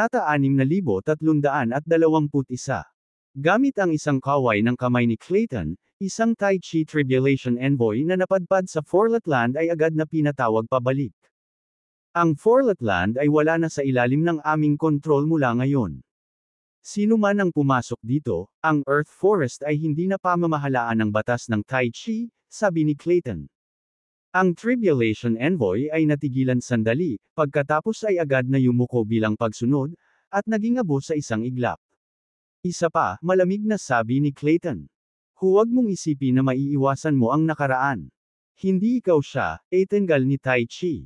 Kabanata 6321. Gamit ang isang kaway ng kamay ni Clayton, isang Tai Chi Tribulation Envoy na napadpad sa Forlet Land ay agad na pinatawag pabalik. Ang Forlet Land ay wala na sa ilalim ng aming kontrol mula ngayon. Sino man ang pumasok dito, ang Earth Forest ay hindi na pamamahalaan ng batas ng Tai Chi, sabi ni Clayton. Ang Tribulation Envoy ay natigilan sandali, pagkatapos ay agad na yumuko bilang pagsunod, at naging abo sa isang iglap. Isa pa, malamig na sabi ni Clayton. Huwag mong isipin na maiiwasan mo ang nakaraan. Hindi ikaw siya, tanggal ni Tai Chi.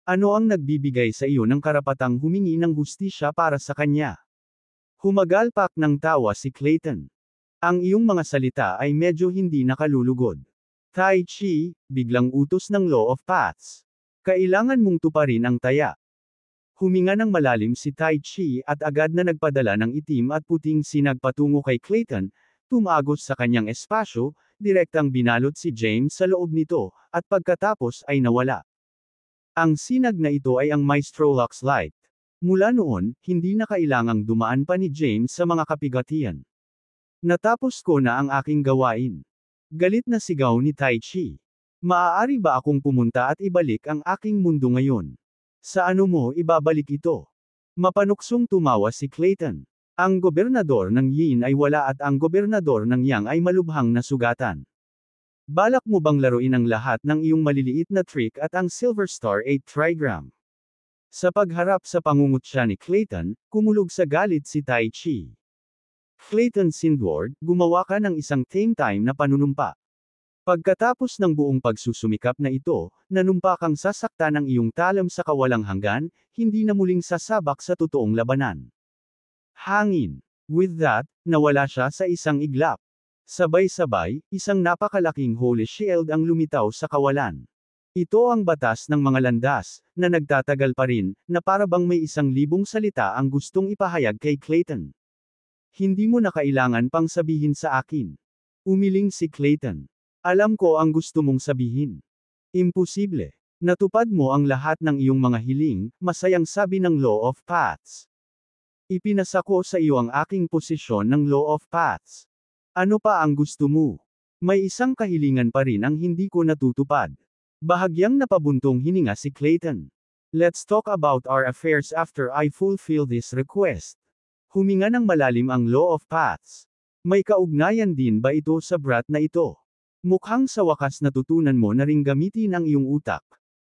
Ano ang nagbibigay sa iyo ng karapatang humingi ng hustisya para sa kanya? Humagalpak ng tawa si Clayton. Ang iyong mga salita ay medyo hindi nakalulugod. Tai Chi, biglang utos ng Law of Paths. Kailangan mong tuparin ang taya. Huminga ng malalim si Tai Chi at agad na nagpadala ng itim at puting sinag patungo kay Clayton, tumagos sa kanyang espasyo, direktang binalot si James sa loob nito, at pagkatapos ay nawala. Ang sinag na ito ay ang Maestro Lux Light. Mula noon, hindi na kailangang dumaan pa ni James sa mga kapigatian. Natapos ko na ang aking gawain. Galit na sigaw ni Tai Chi. Maaari ba akong pumunta at ibalik ang aking mundo ngayon? Sa ano mo ibabalik ito? Mapanuksong tumawa si Clayton. Ang gobernador ng Yin ay wala at ang gobernador ng Yang ay malubhang nasugatan. Balak mo bang laruin ang lahat ng iyong maliliit na trick at ang Silver Star 8 trigram? Sa pagharap sa pangungutya ni Clayton, kumulog sa galit si Tai Chi. Clayton Sindward, gumawa ka ng isang time na panunumpa. Pagkatapos ng buong pagsusumikap na ito, nanumpa kang sasaktan ng iyong talam sa kawalang hanggan, hindi na muling sasabak sa totoong labanan. Hangin. With that, nawala siya sa isang iglap. Sabay-sabay, isang napakalaking holy shield ang lumitaw sa kawalan. Ito ang batas ng mga landas, na nagtatagal pa rin, na para bang may 1,000 salita ang gustong ipahayag kay Clayton. Hindi mo na kailangan pang sabihin sa akin. Umiling si Clayton. Alam ko ang gusto mong sabihin. Imposible. Natupad mo ang lahat ng iyong mga hiling, masayang sabi ng Law of Paths. Ipinasa ko sa iyo ang aking posisyon ng Law of Paths. Ano pa ang gusto mo? May isang kahilingan pa rin ang hindi ko natutupad. Bahagyang napabuntong hininga si Clayton. Let's talk about our affairs after I fulfill this request. Huminga ng malalim ang Law of Paths. May kaugnayan din ba ito sa brat na ito? Mukhang sa wakas natutunan mo na ring gamitin ang iyong utak.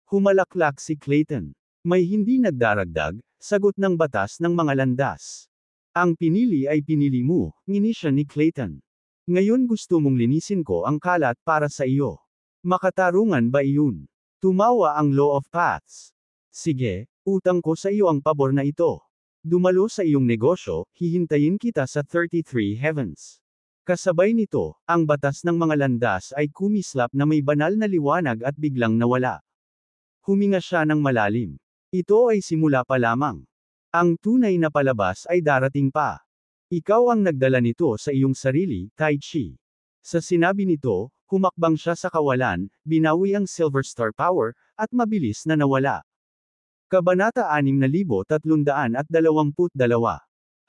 Humalaklak si Clayton. May hindi nagdaragdag, sagot ng batas ng mga landas. Ang pinili ay pinili mo, nginisya ni Clayton. Ngayon gusto mong linisin ko ang kalat para sa iyo. Makatarungan ba iyon? Tumawa ang Law of Paths. Sige, utang ko sa iyo ang pabor na ito. Dumalo sa iyong negosyo, hihintayin kita sa 33 heavens. Kasabay nito, ang batas ng mga landas ay kumislap na may banal na liwanag at biglang nawala. Huminga siya ng malalim. Ito ay simula pa lamang. Ang tunay na palabas ay darating pa. Ikaw ang nagdala nito sa iyong sarili, Tai Chi. Sa sinabi nito, humakbang siya sa kawalan, binawi ang Silver Star Power, at mabilis na nawala. Kabanata 6322.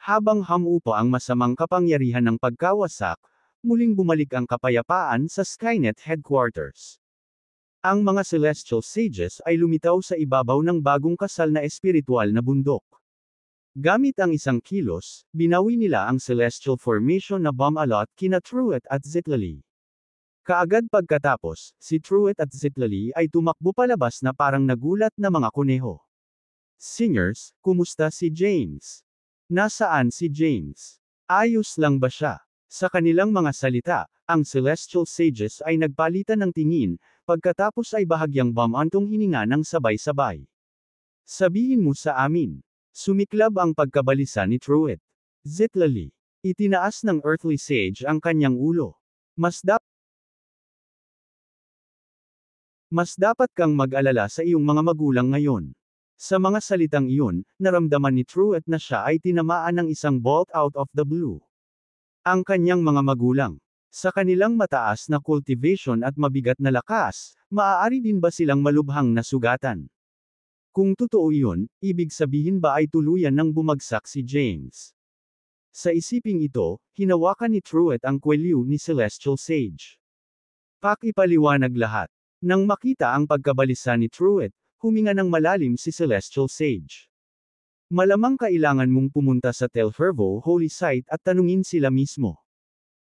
Habang hamupa ang masamang kapangyarihan ng pagkawasak, muling bumalik ang kapayapaan sa Skynet Headquarters. Ang mga Celestial Sages ay lumitaw sa ibabaw ng bagong kasal na espiritual na bundok. Gamit ang isang kilos, binawi nila ang Celestial Formation na Bamalot kina Truett at Zitlali. Kaagad pagkatapos, si Truett at Zitlali ay tumakbo palabas na parang nagulat na mga kuneho. Singers, kumusta si James? Nasaan si James? Ayos lang ba siya? Sa kanilang mga salita, ang Celestial Sages ay nagpalitan ng tingin, pagkatapos ay bahagyang bumantong hininga ng sabay-sabay. Sabihin mo sa amin. Sumiklab ang pagkabalisa ni Truett. Zitlali. Itinaas ng Earthly Sage ang kanyang ulo. Mas dapat kang mag-alala sa iyong mga magulang ngayon. Sa mga salitang iyon, naramdaman ni Truett na siya ay tinamaan ng isang bolt out of the blue. Ang kanyang mga magulang. Sa kanilang mataas na cultivation at mabigat na lakas, maaari din ba silang malubhang nasugatan? Kung totoo iyon, ibig sabihin ba ay tuluyan nang bumagsak si James? Sa isiping ito, hinawakan ni Truett ang kwelyo ni Celestial Sage. Pakipaliwanag lahat. Nang makita ang pagkabalisa ni Truett, huminga ng malalim si Celestial Sage. Malamang kailangan mong pumunta sa Telfervo Holy Site at tanungin sila mismo.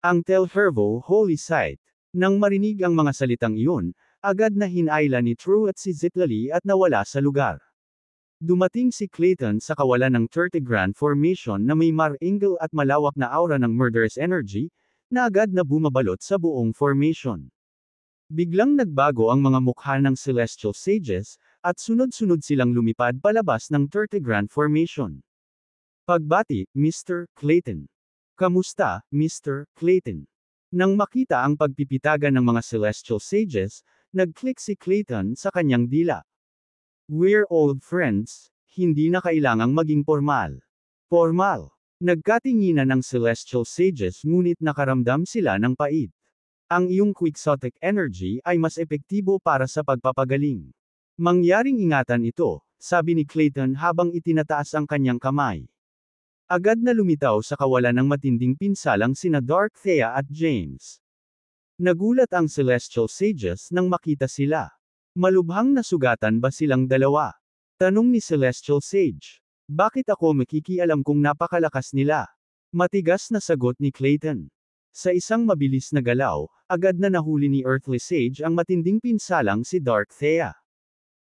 Ang Telfervo Holy Site. Nang marinig ang mga salitang iyon, agad na hinayla ni Truett si Zitlali at nawala sa lugar. Dumating si Clayton sa kawalan ng 30 Grand Formation na may mar-angle at malawak na aura ng murderous energy, na agad na bumabalot sa buong formation. Biglang nagbago ang mga mukha ng Celestial Sages, at sunod-sunod silang lumipad palabas ng 30 Grand Formation. Pagbati, Mr. Clayton. Kamusta, Mr. Clayton? Nang makita ang pagpipitagan ng mga Celestial Sages, nag-click si Clayton sa kanyang dila. We're old friends, hindi na kailangang maging formal. Formal. Nagkatinginan ng Celestial Sages ngunit nakaramdam sila ng pait. Ang iyong quixotic energy ay mas epektibo para sa pagpapagaling. Mangyaring ingatan ito, sabi ni Clayton habang itinataas ang kanyang kamay. Agad na lumitaw sa kawalan ng matinding pinsalang sina Dark Thea at James. Nagulat ang Celestial Sages nang makita sila. Malubhang nasugatan ba silang dalawa? Tanong ni Celestial Sage. Bakit ako makikialam kung napakalakas nila? Matigas na sagot ni Clayton. Sa isang mabilis na galaw, agad na nahuli ni Earthly Sage ang matinding pinsalang si Dark Thea.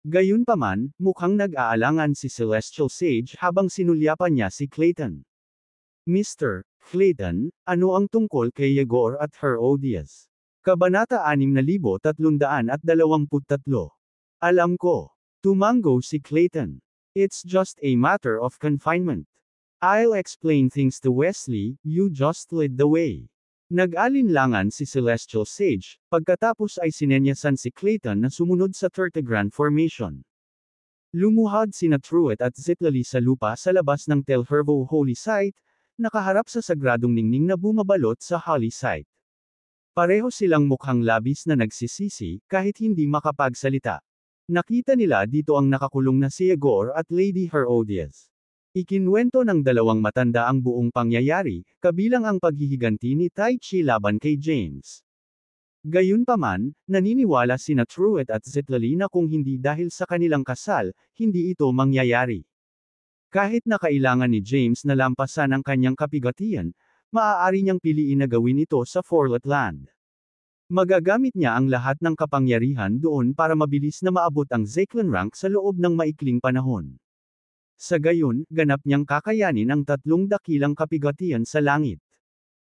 Gayunpaman, mukhang nag-aalangan si Celestial Sage habang sinulyapan niya si Clayton. Mr. Clayton, ano ang tungkol kay Yegor at Herodias? Kabanata 6323. Alam ko. Tumango si Clayton. It's just a matter of confinement. I'll explain things to Wesley, you just lead the way. Nag-alinlangan si Celestial Sage, pagkatapos ay sinenyasan si Clayton na sumunod sa 30 Grand Formation. Lumuhad sina Truett at Zitlali sa lupa sa labas ng Telfervo Holy Site, nakaharap sa sagradong ningning na bumabalot sa Holy Site. Pareho silang mukhang labis na nagsisisi, kahit hindi makapagsalita. Nakita nila dito ang nakakulong na si Yegor at Lady Herodias. Ikinwento ng dalawang matanda ang buong pangyayari, kabilang ang paghihiganti ni Tai Chi laban kay James. Gayunpaman, naniniwala sina Truett at Zitlali na kung hindi dahil sa kanilang kasal, hindi ito mangyayari. Kahit na kailangan ni James na lampasan ang kanyang kapigatian, maaari niyang piliin na gawin ito sa Forlet Land. Magagamit niya ang lahat ng kapangyarihan doon para mabilis na maabot ang Zeklan rank sa loob ng maikling panahon. Sa gayon, ganap niyang kakayanin ang 3 dakilang kapigatian sa langit.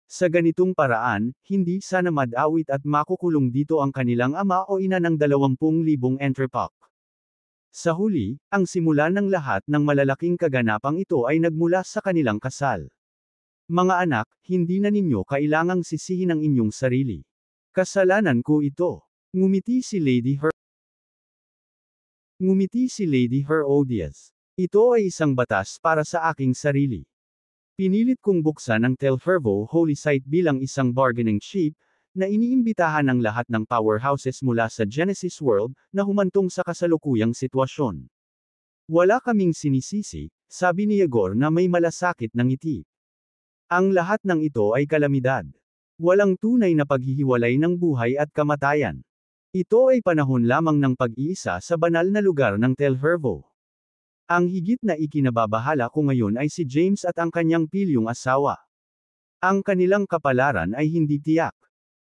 Sa ganitong paraan, hindi sana mad-awit at makukulong dito ang kanilang ama o ina ng 20,000 entrepak. Sa huli, ang simula ng lahat ng malalaking kaganapang ito ay nagmula sa kanilang kasal. Mga anak, hindi na ninyo kailangang sisihin ang inyong sarili. Kasalanan ko ito. Ngumiti si Lady Herodias. Ito ay isang batas para sa aking sarili. Pinilit kong buksan ang Telfervo Holy Site bilang isang bargaining chip, na iniimbitahan ang lahat ng powerhouses mula sa Genesis World, na humantong sa kasalukuyang sitwasyon. Wala kaming sinisisi, sabi ni Yegor na may malasakit na ngiti. Ang lahat ng ito ay kalamidad. Walang tunay na paghihiwalay ng buhay at kamatayan. Ito ay panahon lamang ng pag-iisa sa banal na lugar ng Telfervo. Ang higit na ikinababahala ko ngayon ay si James at ang kanyang pilyong asawa. Ang kanilang kapalaran ay hindi tiyak.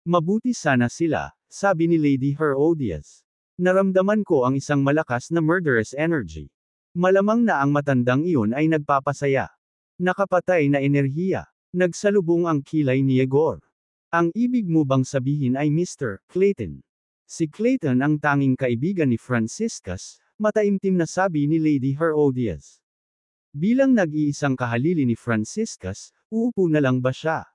Mabuti sana sila, sabi ni Lady Herodias. Naramdaman ko ang isang malakas na murderous energy. Malamang na ang matandang iyon ay nagpapasaya. Nakapatay na enerhiya. Nagsalubong ang kilay ni Yegor. Ang ibig mo bang sabihin ay Mr. Clayton? Si Clayton ang tanging kaibigan ni Franciscus, mataimtim na sabi ni Lady Herodias. Bilang nag-iisang kahalili ni Franciscus, uupo na lang ba siya?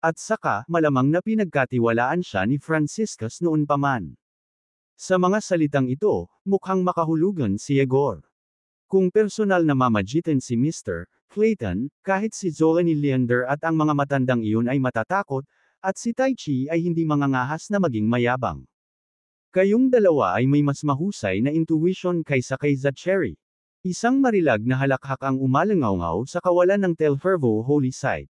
At saka, malamang na pinagkatiwalaan siya ni Franciscus noon pa man. Sa mga salitang ito, mukhang makahulugan si Yegor. Kung personal na mamagitan si Mr. Clayton, kahit si Zolani Leander at ang mga matandang iyon ay matatakot, at si Tai Chi ay hindi mangangahas na maging mayabang. Kayong dalawa ay may mas mahusay na intuition kaysa kay Zachary. Isang marilag na halakhak ang umalangaw sa kawalan ng Telfervo Holy Site.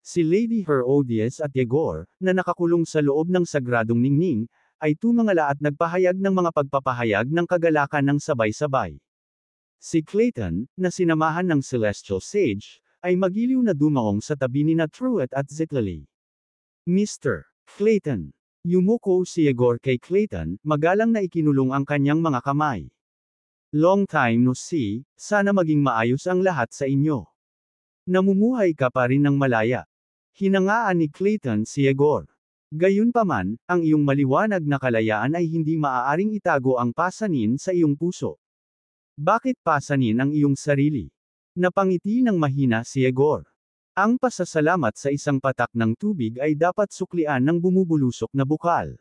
Si Lady Herodias at Yegor, na nakakulong sa loob ng sagradong ningning, ay tumangala at nagpahayag ng mga pagpapahayag ng kagalakan ng sabay-sabay. Si Clayton, na sinamahan ng Celestial Sage, ay magiliw na dumaong sa tabi ni na Truett at Zitlali. Mr. Clayton. Yumuko si Yegor kay Clayton, magalang na ikinulong ang kanyang mga kamay. Long time no see, sana maging maayos ang lahat sa inyo. Namumuhay ka pa rin ng malaya. Hinangaan ni Clayton si Yegor. Gayunpaman, ang iyong maliwanag na kalayaan ay hindi maaaring itago ang pasanin sa iyong puso. Bakit pasanin ang iyong sarili? Napangiti ng mahina si Yegor. Ang pasasalamat sa isang patak ng tubig ay dapat suklian ng bumubulusok na bukal.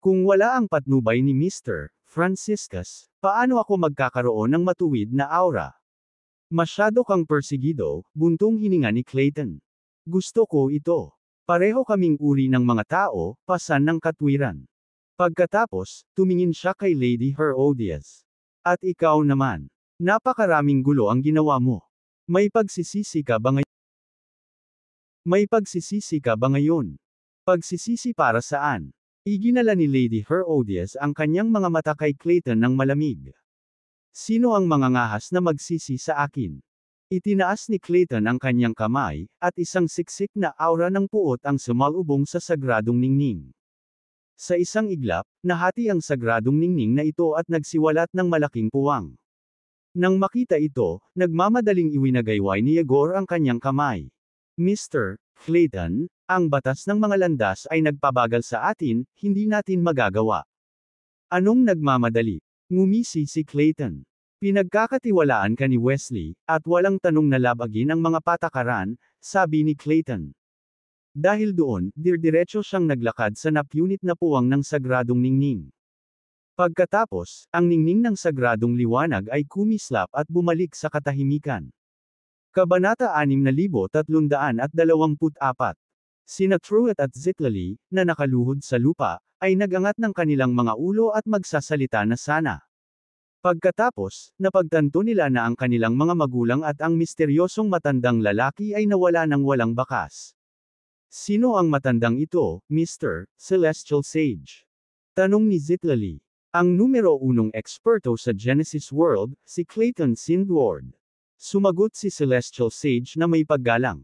Kung wala ang patnubay ni Mr. Franciscus, paano ako magkakaroon ng matuwid na aura? Masyado kang persigido, buntong hininga ni Clayton. Gusto ko ito. Pareho kaming uri ng mga tao, pasan ng katwiran. Pagkatapos, tumingin siya kay Lady Herodias. At ikaw naman. Napakaraming gulo ang ginawa mo. May pagsisisi ka ba ngayon? May pagsisisi ka ba ngayon? Pagsisisi para saan? Iginala ni Lady Herodias ang kanyang mga mata kay Clayton ng malamig. Sino ang mangangahas na magsisi sa akin? Itinaas ni Clayton ang kanyang kamay, at isang siksik na aura ng puot ang sumalubong sa sagradong ningning. Sa isang iglap, nahati ang sagradong ningning na ito at nagsiwalat ng malaking puwang. Nang makita ito, nagmamadaling iwinagayway ni Yegor ang kanyang kamay. Mr. Clayton, ang batas ng mga landas ay nagpabagal sa atin, hindi natin magagawa. Anong nagmamadali? Ngumisi si Clayton. Pinagkakatiwalaan ka ni Wesley, at walang tanong na labagin ang mga patakaran, sabi ni Clayton. Dahil doon, dirdiretso siyang naglakad sa napunit na puwang ng sagradong ningning. Pagkatapos, ang ningning ng sagradong liwanag ay kumislap at bumalik sa katahimikan. Kabanata 6324. Sina Truett at Zitlali, na nakaluhod sa lupa, ay nagangat ng kanilang mga ulo at magsasalita na sana. Pagkatapos, napagtanto nila na ang kanilang mga magulang at ang misteryosong matandang lalaki ay nawala ng walang bakas. Sino ang matandang ito, Mr. Celestial Sage? Tanong ni Zitlali. Ang numero 1 eksperto sa Genesis World, si Clayton Sindward. Sumagot si Celestial Sage na may paggalang.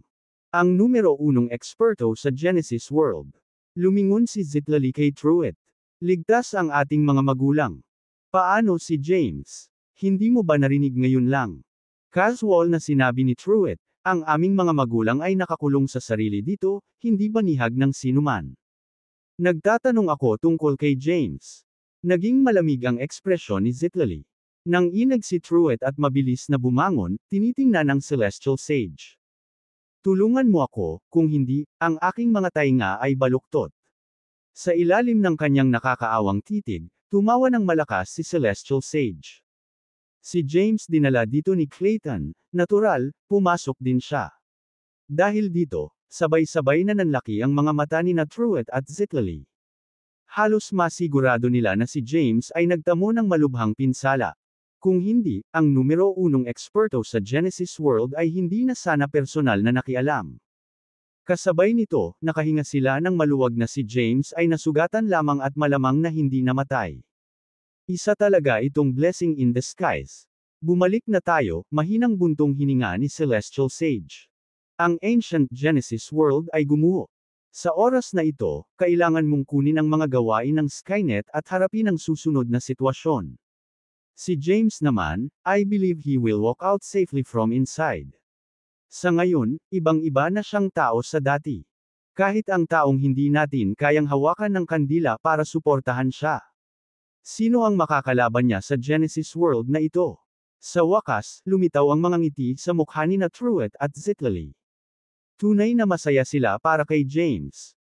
Ang numero 1 eksperto sa Genesis World. Lumingon si Zitlali kay Truett. Ligtas ang ating mga magulang. Paano si James? Hindi mo ba narinig ngayon lang? Casual na sinabi ni Truett, ang aming mga magulang ay nakakulong sa sarili dito, hindi banihag ng sinuman. Nagtatanong ako tungkol kay James. Naging malamig ang ekspresyon ni Zitlali. Nang inag si Truett at mabilis na bumangon, tinitingnan ng Celestial Sage. Tulungan mo ako, kung hindi, ang aking mga tainga ay baluktot. Sa ilalim ng kanyang nakakaawang titig, tumawa ng malakas si Celestial Sage. Si James dinala dito ni Clayton, natural, pumasok din siya. Dahil dito, sabay-sabay na nanlaki ang mga mata ni na Truett at Zitlali. Halos masigurado nila na si James ay nagtamo ng malubhang pinsala. Kung hindi, ang numero 1 eksperto sa Genesis World ay hindi na sana personal na nakialam. Kasabay nito, nakahinga sila ng maluwag na si James ay nasugatan lamang at malamang na hindi namatay. Isa talaga itong blessing in disguise. Bumalik na tayo, mahinang buntong hininga ni Celestial Sage. Ang ancient Genesis World ay gumuho. Sa oras na ito, kailangan mong kunin ang mga gawain ng Skynet at harapin ang susunod na sitwasyon. Si James naman, I believe he will walk out safely from inside. Sa ngayon, ibang-iba na siyang tao sa dati. Kahit ang taong hindi natin kayang hawakan ng kandila para suportahan siya. Sino ang makakalaban niya sa Genesis World na ito? Sa wakas, lumitaw ang mga ngiti sa mukha ni na Truett at Zitlali. Tunay na masaya sila para kay James.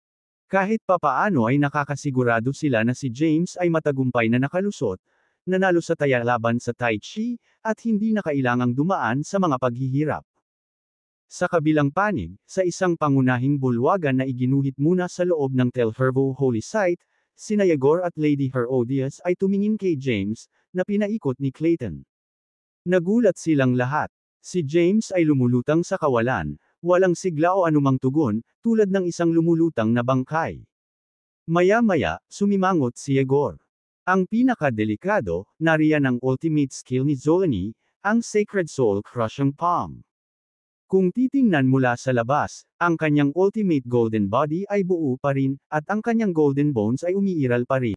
Kahit papaano ay nakakasigurado sila na si James ay matagumpay na nakalusot, nanalo sa taya laban sa Tai Chi, at hindi na kailangang dumaan sa mga paghihirap. Sa kabilang panig, sa isang pangunahing bulwagan na iginuhit muna sa loob ng Telfervo Holy Site, sina Yegor at Lady Herodias ay tumingin kay James, na pinaikot ni Clayton. Nagulat silang lahat. Si James ay lumulutang sa kawalan, walang sigla o anumang tugon, tulad ng isang lumulutang na bangkay. Maya-maya, sumimangot si Yegor. Ang pinakadelikado, nariyan ang ultimate skill ni Zolani, ang Sacred Soul Crushing Palm. Kung titingnan mula sa labas, ang kanyang ultimate golden body ay buo pa rin, at ang kanyang golden bones ay umiiral pa rin.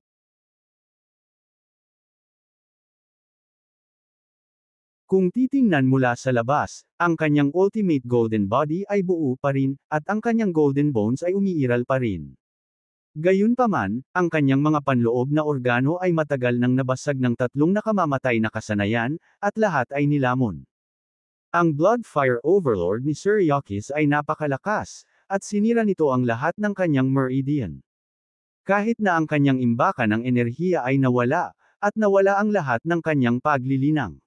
Kung titingnan mula sa labas, ang kanyang ultimate golden body ay buo pa rin, at ang kanyang golden bones ay umiiral pa rin. Gayunpaman, ang kanyang mga panloob na organo ay matagal nang nabasag ng 3 nakamamatay na kasanayan, at lahat ay nilamon. Ang Blood Fire Overlord ni Sir Yakis ay napakalakas, at sinira nito ang lahat ng kanyang meridian. Kahit na ang kanyang imbakan ng enerhiya ay nawala, at nawala ang lahat ng kanyang paglilinang.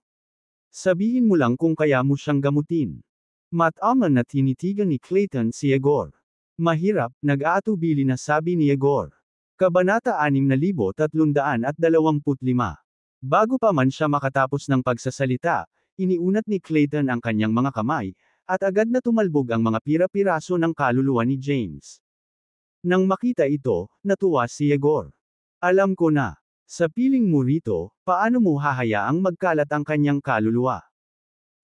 Sabihin mo lang kung kaya mo siyang gamutin. Mataman na tinitigan ni Clayton si Yegor. Mahirap, nag-aatubili na sabi ni Yegor. Kabanata 6325. Bago pa man siya makatapos ng pagsasalita, iniunat ni Clayton ang kanyang mga kamay, at agad na tumalbog ang mga pira-piraso ng kaluluwa ni James. Nang makita ito, natuwa si Yegor. Alam ko na. Sa piling mo rito, paano mo hahayaang magkalat ang kanyang kaluluwa?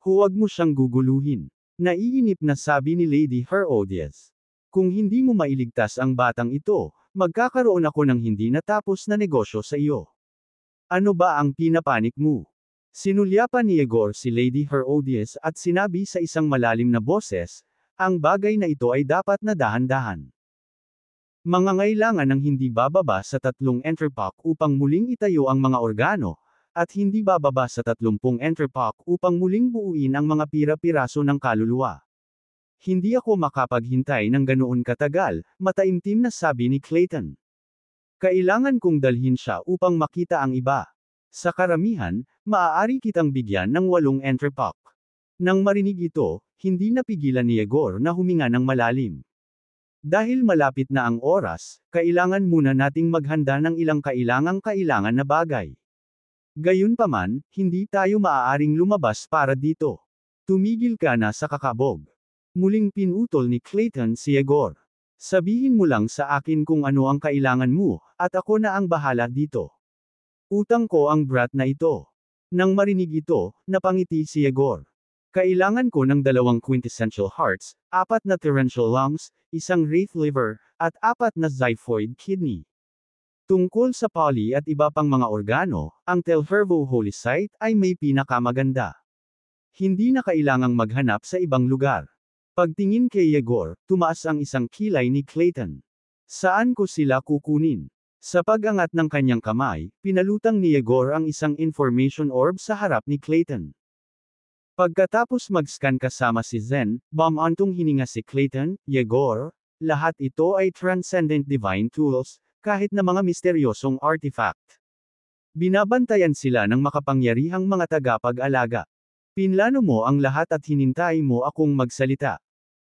Huwag mo siyang guguluhin. Naiinip na sabi ni Lady Herodias. Kung hindi mo mailigtas ang batang ito, magkakaroon ako ng hindi natapos na negosyo sa iyo. Ano ba ang pinapanik mo? Sinulyapan ni Yegor si Lady Herodias at sinabi sa isang malalim na boses, ang bagay na ito ay dapat na dahan-dahan. Mangangailangan ng hindi bababa sa 3 entrepak upang muling itayo ang mga organo, at hindi bababa sa 30 entrepak upang muling buuin ang mga pira-piraso ng kaluluwa. Hindi ako makapaghintay ng ganoon katagal, mataimtim na sabi ni Clayton. Kailangan kong dalhin siya upang makita ang iba. Sa karamihan, maaari kitang bigyan ng 8 entrepak. Nang marinig ito, hindi napigilan ni Yegor na huminga ng malalim. Dahil malapit na ang oras, kailangan muna nating maghanda ng ilang kailangan na bagay. Gayunpaman, hindi tayo maaaring lumabas para dito. Tumigil ka na sa kakabog. Muling pinutol ni Clayton si Yegor. Sabihin mo lang sa akin kung ano ang kailangan mo, at ako na ang bahala dito. Utang ko ang brat na ito. Nang marinig ito, napangiti si Yegor. Kailangan ko ng 2 quintessential hearts, 4 na torrential lungs, 1 wraith liver, at 4 na xiphoid kidney. Tungkol sa poly at iba pang mga organo, ang Telhervo Holy Site ay may pinakamaganda. Hindi na kailangang maghanap sa ibang lugar. Pagtingin kay Yegor, tumaas ang isang kilay ni Clayton. Saan ko sila kukunin? Sa pag-angat ng kanyang kamay, pinalutang ni Yegor ang isang information orb sa harap ni Clayton. Pagkatapos mag-scan kasama si Zen, bumantong hininga si Clayton, Yegor, lahat ito ay transcendent divine tools, kahit na mga misteryosong artifact. Binabantayan sila ng makapangyarihang mga tagapag-alaga. Pinlano mo ang lahat at hinintay mo akong magsalita.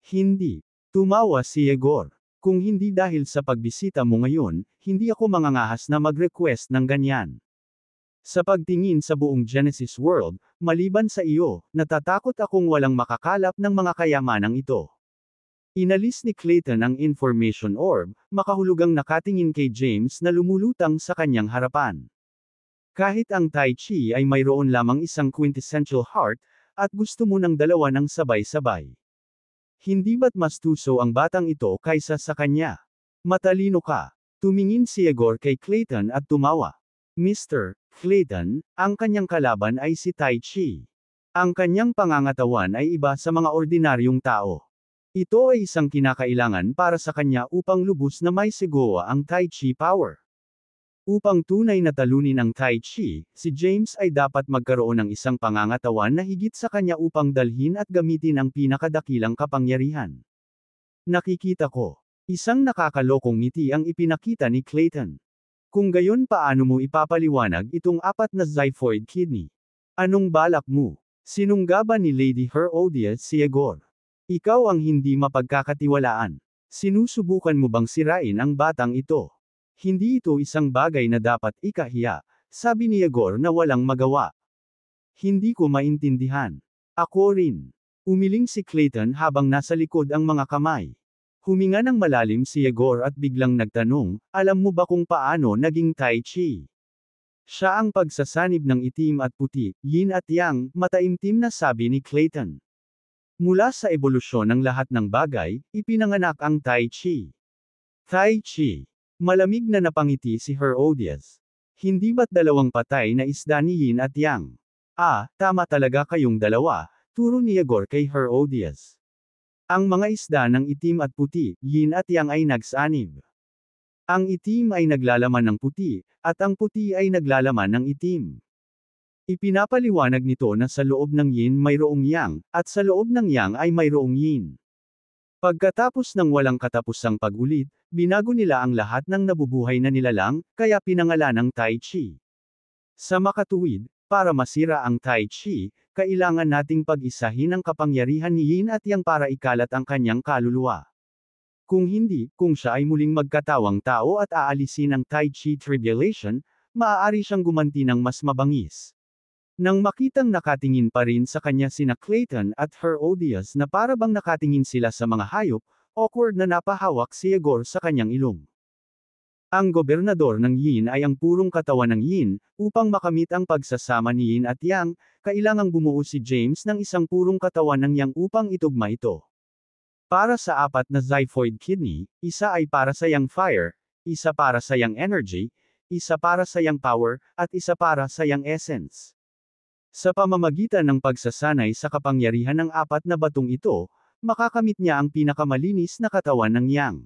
Hindi. Tumawa si Yegor. Kung hindi dahil sa pagbisita mo ngayon, hindi ako mangangahas na mag-request ng ganyan. Sa pagtingin sa buong Genesis world, maliban sa iyo, natatakot akong walang makakalap ng mga kayamanang ito. Inalis ni Clayton ang information orb, makahulugang nakatingin kay James na lumulutang sa kanyang harapan. Kahit ang Tai Chi ay mayroon lamang 1 quintessential heart, at gusto mo ng 2 ng sabay-sabay. Hindi ba't mas tuso ang batang ito kaysa sa kanya? Matalino ka. Tumingin si Yegor kay Clayton at tumawa. Mr. Clayton, ang kanyang kalaban ay si Tai Chi. Ang kanyang pangangatawan ay iba sa mga ordinaryong tao. Ito ay isang kinakailangan para sa kanya upang lubos na may sigawa ang Tai Chi power. Upang tunay na talunin ang Tai Chi, si James ay dapat magkaroon ng isang pangangatawan na higit sa kanya upang dalhin at gamitin ang pinakadakilang kapangyarihan. Nakikita ko. Isang nakakalokong ngiti ang ipinakita ni Clayton. Kung gayon paano mo ipapaliwanag itong 4 na xiphoid kidney? Anong balak mo? Sinunggaban ni Lady Herodias si Yegor. Ikaw ang hindi mapagkakatiwalaan. Sinusubukan mo bang sirain ang batang ito? Hindi ito isang bagay na dapat ikahiya, sabi ni Yegor na walang magawa. Hindi ko maintindihan. Ako rin. Umiling si Clayton habang nasa likod ang mga kamay. Huminga ng malalim si Yegor at biglang nagtanong, alam mo ba kung paano naging Tai Chi? Siya ang pagsasanib ng itim at puti, yin at yang, mataimtim na sabi ni Clayton. Mula sa ebolusyon ng lahat ng bagay, ipinanganak ang Tai Chi. Tai Chi. Malamig na napangiti si Herodias. Hindi ba't dalawang patay na isda ni Yin at Yang? Tama talaga kayong dalawa, turo ni Yegor kay Herodias. Ang mga isda ng itim at puti, Yin at Yang ay nagsanib. Ang itim ay naglalaman ng puti, at ang puti ay naglalaman ng itim. Ipinapaliwanag nito na sa loob ng Yin mayroong Yang, at sa loob ng Yang ay mayroong Yin. Pagkatapos ng walang katapusang pag-ulit, binago nila ang lahat ng nabubuhay na nilalang, kaya pinangalanang Tai Chi. Sa makatuwid, para masira ang Tai Chi, kailangan nating pag-isahin ang kapangyarihan ni Yin at Yang para ikalat ang kanyang kaluluwa. Kung hindi, kung siya ay muling magkatawang tao at aalisin ang Tai Chi Tribulation, maaari siyang gumanti ng mas mabangis. Nang makitang nakatingin pa rin sa kanya sina Clayton at Herodias na para bang nakatingin sila sa mga hayop, awkward na napahawak si Yegor sa kanyang ilong. Ang gobernador ng Yin ay ang purong katawan ng Yin, upang makamit ang pagsasama ni Yin at Yang, kailangang bumuo si James ng isang purong katawan ng Yang upang itugma ito. Para sa apat na xiphoid kidney, isa ay para sa Yang Fire, isa para sa Yang Energy, isa para sa Yang Power, at isa para sa Yang Essence. Sa pamamagitan ng pagsasanay sa kapangyarihan ng apat na batong ito, makakamit niya ang pinakamalinis na katawan ng Yang.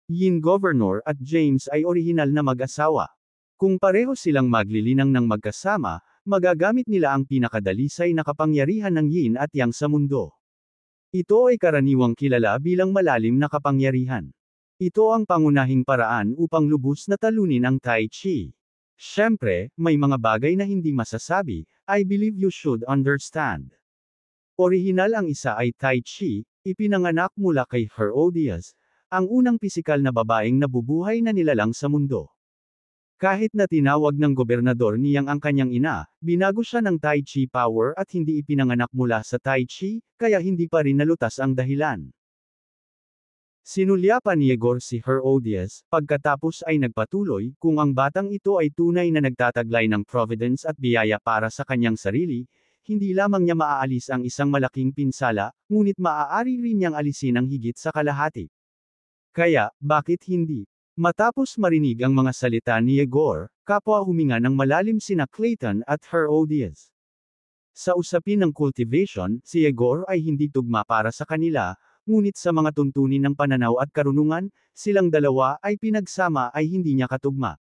Yin Governor at James ay orihinal na mag-asawa. Kung pareho silang maglilinang ng magkasama, magagamit nila ang pinakadalisay na kapangyarihan ng Yin at Yang sa mundo. Ito ay karaniwang kilala bilang malalim na kapangyarihan. Ito ang pangunahing paraan upang lubos na talunin ang Tai Chi. Siyempre, may mga bagay na hindi masasabi, I believe you should understand. Orihinal ang isa ay Tai Chi, ipinanganak mula kay Herodias, ang unang pisikal na babaeng nabubuhay na nilalang sa mundo. Kahit na tinawag ng gobernador niyang ang kanyang ina, binago siya ng Tai Chi power at hindi ipinanganak mula sa Tai Chi, kaya hindi pa rin nalutas ang dahilan. Sinulyapan ni Yegor si Herodias, pagkatapos ay nagpatuloy, kung ang batang ito ay tunay na nagtataglay ng providence at biyaya para sa kanyang sarili, hindi lamang niya maaalis ang isang malaking pinsala, ngunit maaari rin niyang alisin ang higit sa kalahati. Kaya, bakit hindi? Matapos marinig ang mga salita ni Yegor, kapwa huminga ng malalim sina Clayton at Herodias. Sa usapin ng cultivation, si Yegor ay hindi tugma para sa kanila, ngunit sa mga tuntunin ng pananaw at karunungan, silang dalawa ay pinagsama ay hindi niya katugma.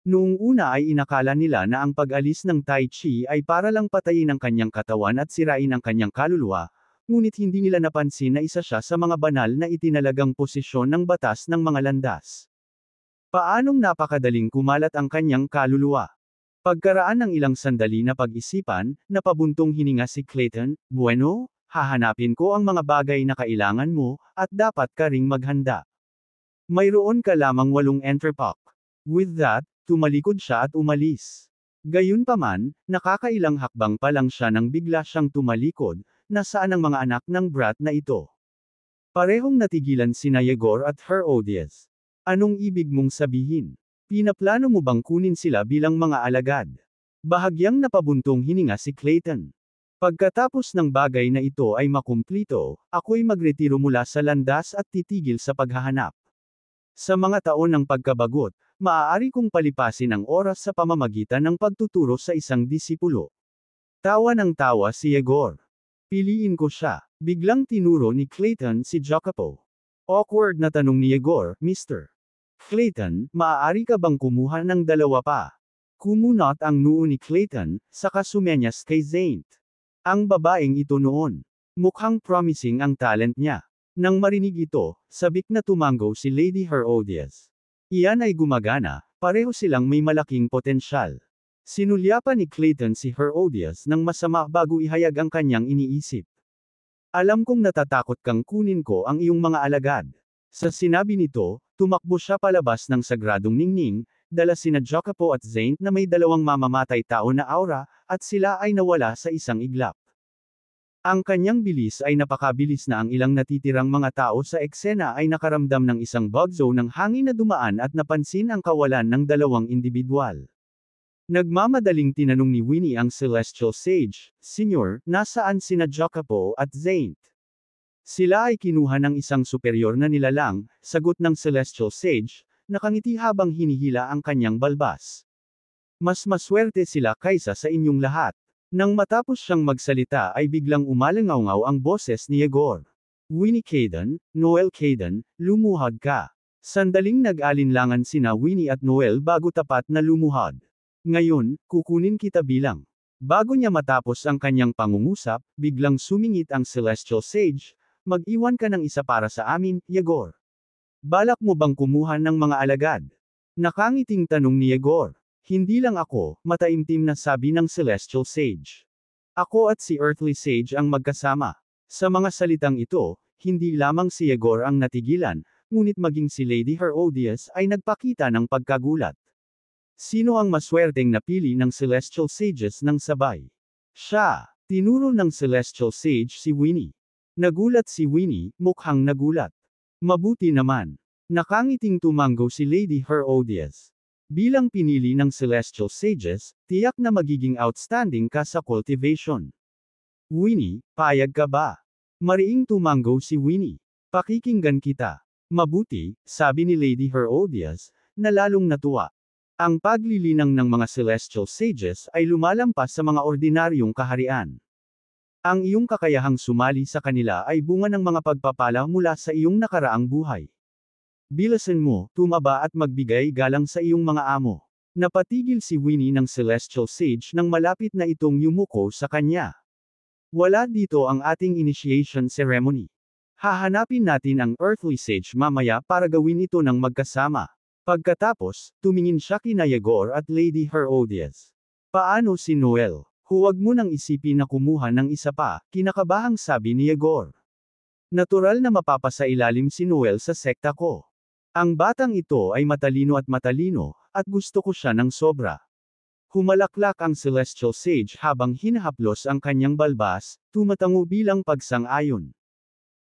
Noong una ay inakala nila na ang pag-alis ng Tai Chi ay para lang patayin ang kanyang katawan at sirain ang kanyang kaluluwa, ngunit hindi nila napansin na isa siya sa mga banal na itinalagang posisyon ng batas ng mga landas. Paanong napakadaling kumalat ang kanyang kaluluwa? Pagkaraan ng ilang sandali na pag-isipan, napabuntong hininga si Clayton, bueno, hahanapin ko ang mga bagay na kailangan mo, at dapat ka ring maghanda. Mayroon ka lamang 8 entrepok. With that, tumalikod siya at umalis. Gayunpaman, nakakailang hakbang pa lang siya nang bigla siyang tumalikod, nasaan ang mga anak ng brat na ito? Parehong natigilan sina Yegor at Herodias. Anong ibig mong sabihin? Pinaplano mo bang kunin sila bilang mga alagad? Bahagyang napabuntong hininga si Clayton. Pagkatapos ng bagay na ito ay makumplito, ako'y magretiro mula sa landas at titigil sa paghahanap. Sa mga taon ng pagkabagot, maaari kong palipasin ang oras sa pamamagitan ng pagtuturo sa isang disipulo. Tawa ng tawa si Yegor. Piliin ko siya. Biglang tinuro ni Clayton si Jacopo. Awkward na tanong ni Yegor, Mr. Clayton, maaari ka bang kumuha ng 2 pa? Kumunot ang noo ni Clayton, saka sumenyas kay Zaint. Ang babaeng ito noon. Mukhang promising ang talent niya. Nang marinig ito, sabik na tumango si Lady Herodias. Iyan ay gumagana, pareho silang may malaking potensyal. Sinulyapan ni Clayton si Herodias ng masama bago ihayag ang kanyang iniisip. Alam kong natatakot kang kunin ko ang iyong mga alagad. Sa sinabi nito, tumakbo siya palabas ng sagradong ningning, dala sina Jacopo at Zaint na may dalawang mamamatay tao na aura, at sila ay nawala sa isang iglap. Ang kanyang bilis ay napakabilis na ang ilang natitirang mga tao sa eksena ay nakaramdam ng isang bugzo ng hangin na dumaan at napansin ang kawalan ng dalawang individual. Nagmamadaling tinanong ni Winnie ang Celestial Sage, "Senyor, nasaan sina Jacopo at Zaint?" "Sila ay kinuha ng isang superior na nilalang," sagot ng Celestial Sage, nakangiti habang hinihila ang kanyang balbas. "Mas maswerte sila kaysa sa inyong lahat." Nang matapos siyang magsalita ay biglang umalangaw ang boses ni Yegor. "Winnie Kayden, Noel Kayden, lumuhod ka." Sandaling nag-alinlangan sina Winnie at Noel bago tapat na lumuhod. "Ngayon, kukunin kita bilang." Bago niya matapos ang kanyang pangungusap, biglang sumingit ang Celestial Sage, "Mag-iwan ka ng isa para sa amin, Yegor. Balak mo bang kumuha ng mga alagad?" Nakangiting tanong ni Yegor. "Hindi lang ako," mataimtim na sabi ng Celestial Sage. "Ako at si Earthly Sage ang magkasama." Sa mga salitang ito, hindi lamang si Yegor ang natigilan, ngunit maging si Lady Herodias ay nagpakita ng pagkagulat. Sino ang maswerteng napili ng Celestial Sages ng sabay? Siya. Tinuro ng Celestial Sage si Winnie. Nagulat si Winnie, mukhang nagulat. "Mabuti naman." Nakangiting tumango si Lady Herodias. "Bilang pinili ng Celestial Sages, tiyak na magiging outstanding ka sa cultivation." "Winnie, payag ka ba?" Mariing tumango si Winnie. "Pakikinggan kita." "Mabuti," sabi ni Lady Herodias, na lalong natuwa. Ang paglilinang ng mga Celestial Sages ay lumalampas sa mga ordinaryong kaharian. Ang iyong kakayahang sumali sa kanila ay bunga ng mga pagpapala mula sa iyong nakaraang buhay. Bilasan mo, tumaba at magbigay galang sa iyong mga amo. Napatigil si Winnie ng Celestial Sage nang malapit na itong yumuko sa kanya. "Wala dito ang ating initiation ceremony. Hahanapin natin ang Earthly Sage mamaya para gawin ito ng magkasama." Pagkatapos, tumingin siya kina Yegor at Lady Herodias. "Paano si Noel? Huwag mo nang isipin na kumuha ng isa pa," kinakabahang sabi ni Yegor. "Natural na mapapasailalim si Noel sa sekta ko. Ang batang ito ay matalino at gusto ko siya ng sobra." Humalaklak ang Celestial Sage habang hinahaplos ang kanyang balbas, tumatango bilang pagsang-ayon.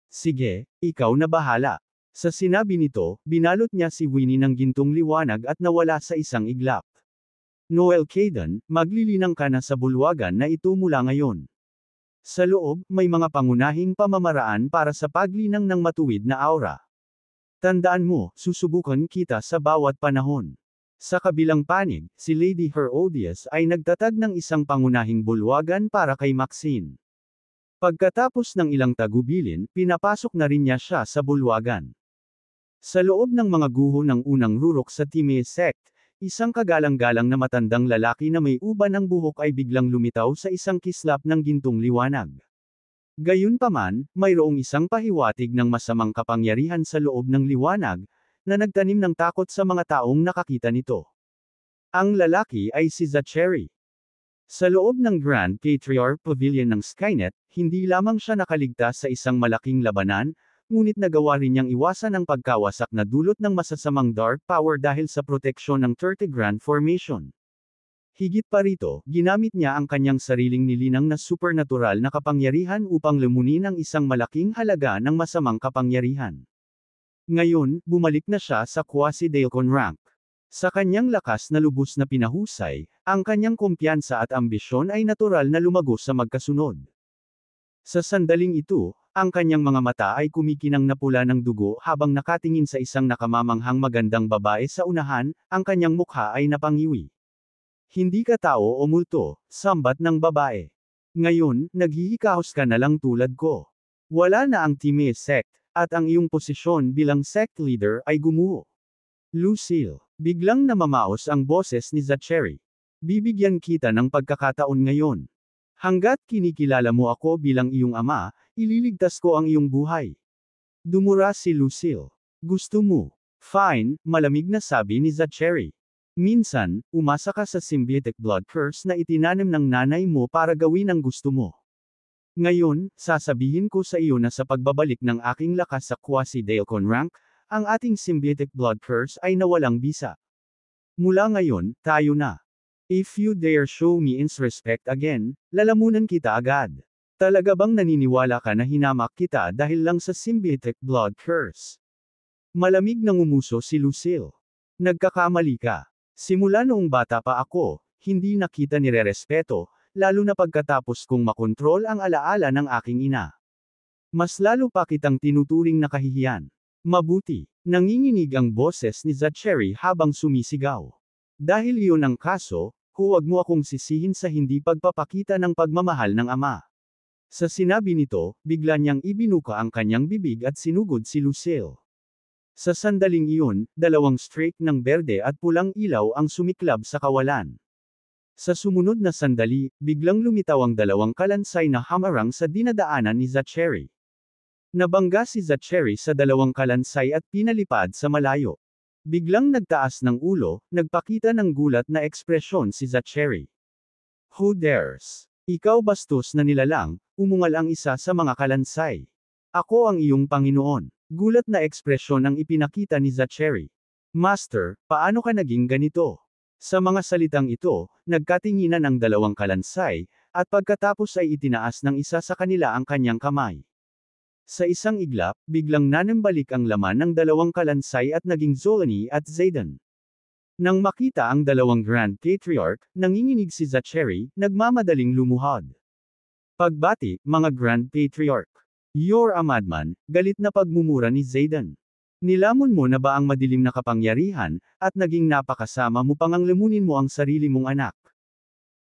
"Sige, ikaw na bahala." Sa sinabi nito, binalot niya si Winnie ng gintong liwanag at nawala sa isang iglap. "Noel Kayden, maglilinang ka na sa bulwagan na ito mula ngayon. Sa loob, may mga pangunahing pamamaraan para sa paglinang ng matuwid na aura. Tandaan mo, susubukan kita sa bawat panahon." Sa kabilang panig, si Lady Herodias ay nagtatag ng isang pangunahing bulwagan para kay Maxine. Pagkatapos ng ilang tagubilin, pinapasok na rin niya siya sa bulwagan. Sa loob ng mga guho ng unang rurok sa Time Sect, isang kagalang-galang na matandang lalaki na may uban ang buhok ay biglang lumitaw sa isang kislap ng gintong liwanag. Gayunpaman, mayroong isang pahiwatig ng masamang kapangyarihan sa loob ng liwanag, na nagtanim ng takot sa mga taong nakakita nito. Ang lalaki ay si Zachary. Sa loob ng Grand Patriarch Pavilion ng Skynet, hindi lamang siya nakaligtas sa isang malaking labanan, ngunit nagawa rin niyang iwasan ang pagkawasak na dulot ng masasamang dark power dahil sa proteksyon ng 30 Grand Formation. Higit pa rito, ginamit niya ang kanyang sariling nilinang na supernatural na kapangyarihan upang lumunin ang isang malaking halaga ng masamang kapangyarihan. Ngayon, bumalik na siya sa Quasi-Daikon rank. Sa kanyang lakas na lubos na pinahusay, ang kanyang kumpiyansa at ambisyon ay natural na lumago sa magkasunod. Sa sandaling ito, ang kanyang mga mata ay kumikinang na pula ng dugo habang nakatingin sa isang nakamamanghang magandang babae sa unahan, ang kanyang mukha ay napangiwi. "Hindi ka tao o multo," sambat ng babae. "Ngayon, naghihikahos ka na lang tulad ko. Wala na ang Time Sect, at ang iyong posisyon bilang sect leader ay gumuho." "Lucille." Biglang namamaos ang boses ni Zachary. "Bibigyan kita ng pagkakataon ngayon. Hanggat kinikilala mo ako bilang iyong ama, ililigtas ko ang iyong buhay." Dumura si Lucille. "Gusto mo?" "Fine," malamig na sabi ni Zachary. "Minsan, umasa ka sa symbiotic blood curse na itinanim ng nanay mo para gawin ang gusto mo. Ngayon, sasabihin ko sa iyo na sa pagbabalik ng aking lakas sa Quasi-Daikon rank, ang ating symbiotic blood curse ay nawalang bisa. Mula ngayon, tayo na. If you dare show me disrespect again, lalamunan kita agad. Talaga bang naniniwala ka na hinamak kita dahil lang sa symbiotic blood curse? Malamig na ngumuso si Lucille. Nagkakamali ka. Simula noong bata pa ako, hindi na kita nirerespeto, lalo na pagkatapos kong makontrol ang alaala ng aking ina. Mas lalo pa kitang tinuturing na kahihiyan. Mabuti, nanginginig ang boses ni Zachary habang sumisigaw. Dahil iyon ang kaso, huwag mo akong sisihin sa hindi pagpapakita ng pagmamahal ng ama. Sa sinabi nito, bigla niyang ibinuka ang kanyang bibig at sinugod si Lucille. Sa sandaling iyon, dalawang streak ng berde at pulang ilaw ang sumiklab sa kawalan. Sa sumunod na sandali, biglang lumitaw ang dalawang kalansay na hamarang sa dinadaanan ni Zachary. Nabangga si Zachary sa dalawang kalansay at pinalipad sa malayo. Biglang nagtaas ng ulo, nagpakita ng gulat na ekspresyon si Zachary. Who dares? Ikaw bastos na nilalang, umungal ang isa sa mga kalansay. Ako ang iyong Panginoon. Gulat na ekspresyon ang ipinakita ni Zachary. Master, paano ka naging ganito? Sa mga salitang ito, nagkatinginan ang dalawang kalansay, at pagkatapos ay itinaas ng isa sa kanila ang kanyang kamay. Sa isang iglap, biglang nanambalik ang laman ng dalawang kalansay at naging Zolani at Zayden. Nang makita ang dalawang Grand Patriarch, nanginginig si Zachary, nagmamadaling lumuhod. Pagbati, mga Grand Patriarch. You're a madman, galit na pagmumura ni Zayden. Nilamon mo na ba ang madilim na kapangyarihan, at naging napakasama mo pang ang lamunin mo ang sarili mong anak?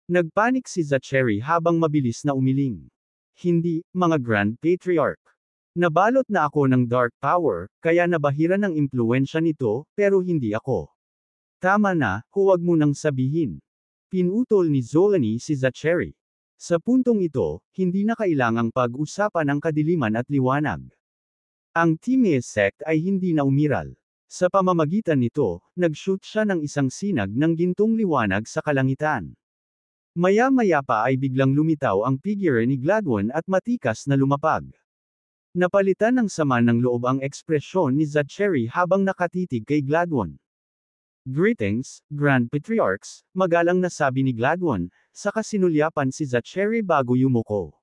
Nagpanik si Zachary habang mabilis na umiling. Hindi, mga Grand Patriarch. Nabalot na ako ng dark power, kaya nabahira ng impluensya nito, pero hindi ako. Tama na, huwag mo nang sabihin. Pinutol ni Zolani si Zachary. Sa puntong ito, hindi na kailangang pag-usapan ang kadiliman at liwanag. Ang Timaeus sect ay hindi na umiral. Sa pamamagitan nito, nag-shoot siya ng isang sinag ng gintong liwanag sa kalangitan. Maya-maya pa ay biglang lumitaw ang figure ni Gladwin at matikas na lumapag. Napalitan ng sama ng loob ang ekspresyon ni Zachary habang nakatitig kay Gladwin. Greetings, Grand Patriarchs, magalang na sabi ni Gladwin, saka sinulyapan si Zachary bago yumuko.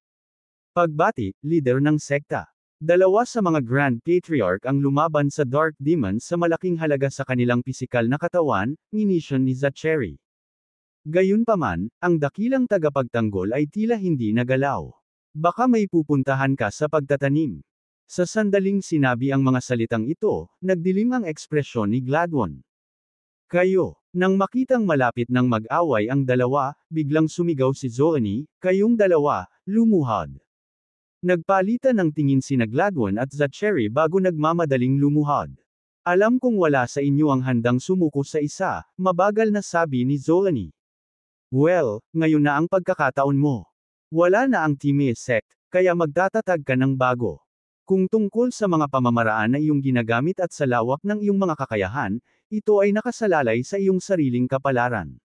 Pagbati, leader ng sekta. Dalawa sa mga Grand Patriarch ang lumaban sa Dark Demons sa malaking halaga sa kanilang pisikal na katawan, inisyon ni Zachary. Gayunpaman, ang dakilang tagapagtanggol ay tila hindi nagalaw. Baka may pupuntahan ka sa pagtatanim. Sa sandaling sinabi ang mga salitang ito, nagdilim ang ekspresyon ni Gladwin. Kayo. Nang makitang malapit ng mag-away ang dalawa, biglang sumigaw si Zolani, kayong dalawa, lumuhod. Nagpalitan ng tingin sina Gladwin at Zachary bago nagmamadaling lumuhod. Alam kong wala sa inyo ang handang sumuko sa isa, mabagal na sabi ni Zolani. Well, ngayon na ang pagkakataon mo. Wala na ang Timaeus sect, kaya magtatatag ka ng bago. Kung tungkol sa mga pamamaraan na iyong ginagamit at sa lawak ng iyong mga kakayahan, ito ay nakasalalay sa iyong sariling kapalaran.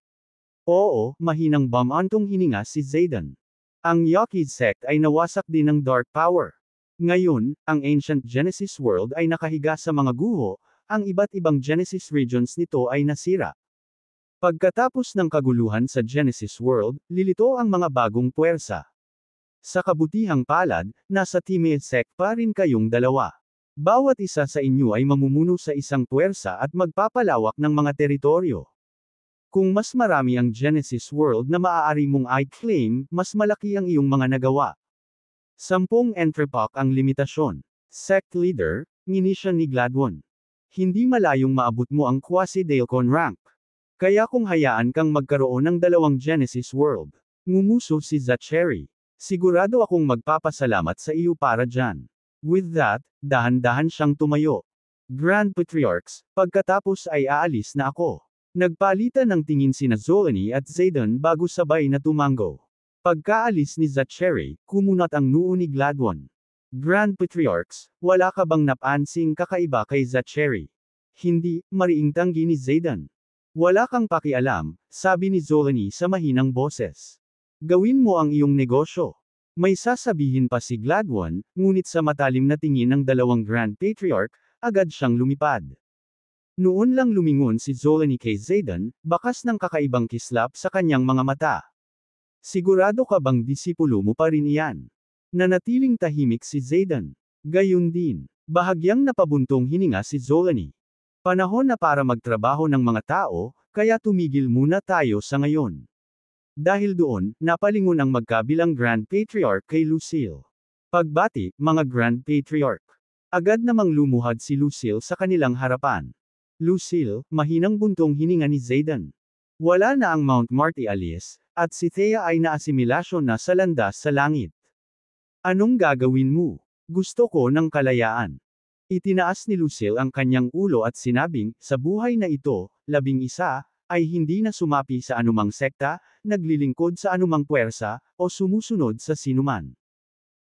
Oo, mahinang bumantong hininga si Zayden. Ang Yokid sect ay nawasak din ng dark power. Ngayon, ang ancient Genesis world ay nakahiga sa mga guho, ang iba't ibang Genesis regions nito ay nasira. Pagkatapos ng kaguluhan sa Genesis world, lilito ang mga bagong puwersa. Sa kabutihang palad, nasa Timaeus sect pa rin kayong dalawa. Bawat isa sa inyo ay mamumuno sa isang puwersa at magpapalawak ng mga teritoryo. Kung mas marami ang Genesis world na maaari mong i-claim, mas malaki ang iyong mga nagawa. 10 entrepok ang limitasyon. Sect leader, inisyon ni Gladwin. Hindi malayong maabot mo ang quasi-Dailcon rank. Kaya kung hayaan kang magkaroon ng dalawang Genesis world. Ngumuso si Zachary. Sigurado akong magpapasalamat sa iyo para dyan. With that, dahan-dahan siyang tumayo. Grand Patriarchs, pagkatapos ay aalis na ako. Nagpalitan ng tingin sina Zolani at Zayden bago sabay na tumango. Pagkaalis ni Zachary, kumunat ang noo ni Gladwin. Grand Patriarchs, wala ka bang napansing kakaiba kay Zachary? Hindi, mariing tanggi ni Zayden. Wala kang pakialam, sabi ni Zolani sa mahinang boses. Gawin mo ang iyong negosyo. May sasabihin pa si Gladwin, ngunit sa matalim na tingin ng dalawang Grand Patriarch, agad siyang lumipad. Noon lang lumingon si Zolani kay Zayden, bakas ng kakaibang kislap sa kanyang mga mata. Sigurado ka bang disipulo mo pa rin iyan? Nanatiling tahimik si Zayden. Gayun din, bahagyang napabuntong hininga si Zolani. Panahon na para magtrabaho ng mga tao, kaya tumigil muna tayo sa ngayon. Dahil doon, napalingon ang magkabilang Grand Patriarch kay Lucille. Pagbati, mga Grand Patriarch. Agad namang lumuhad si Lucille sa kanilang harapan. Lucille, mahinang buntong hininga ni Zayden. Wala na ang Mount Marty alis, at si Thea ay naasimilasyon na sa landas sa langit. Anong gagawin mo? Gusto ko ng kalayaan. Itinaas ni Lucille ang kanyang ulo at sinabing, sa buhay na ito, 11, ay hindi na sumapi sa anumang sekta, naglilingkod sa anumang puwersa, o sumusunod sa sinuman.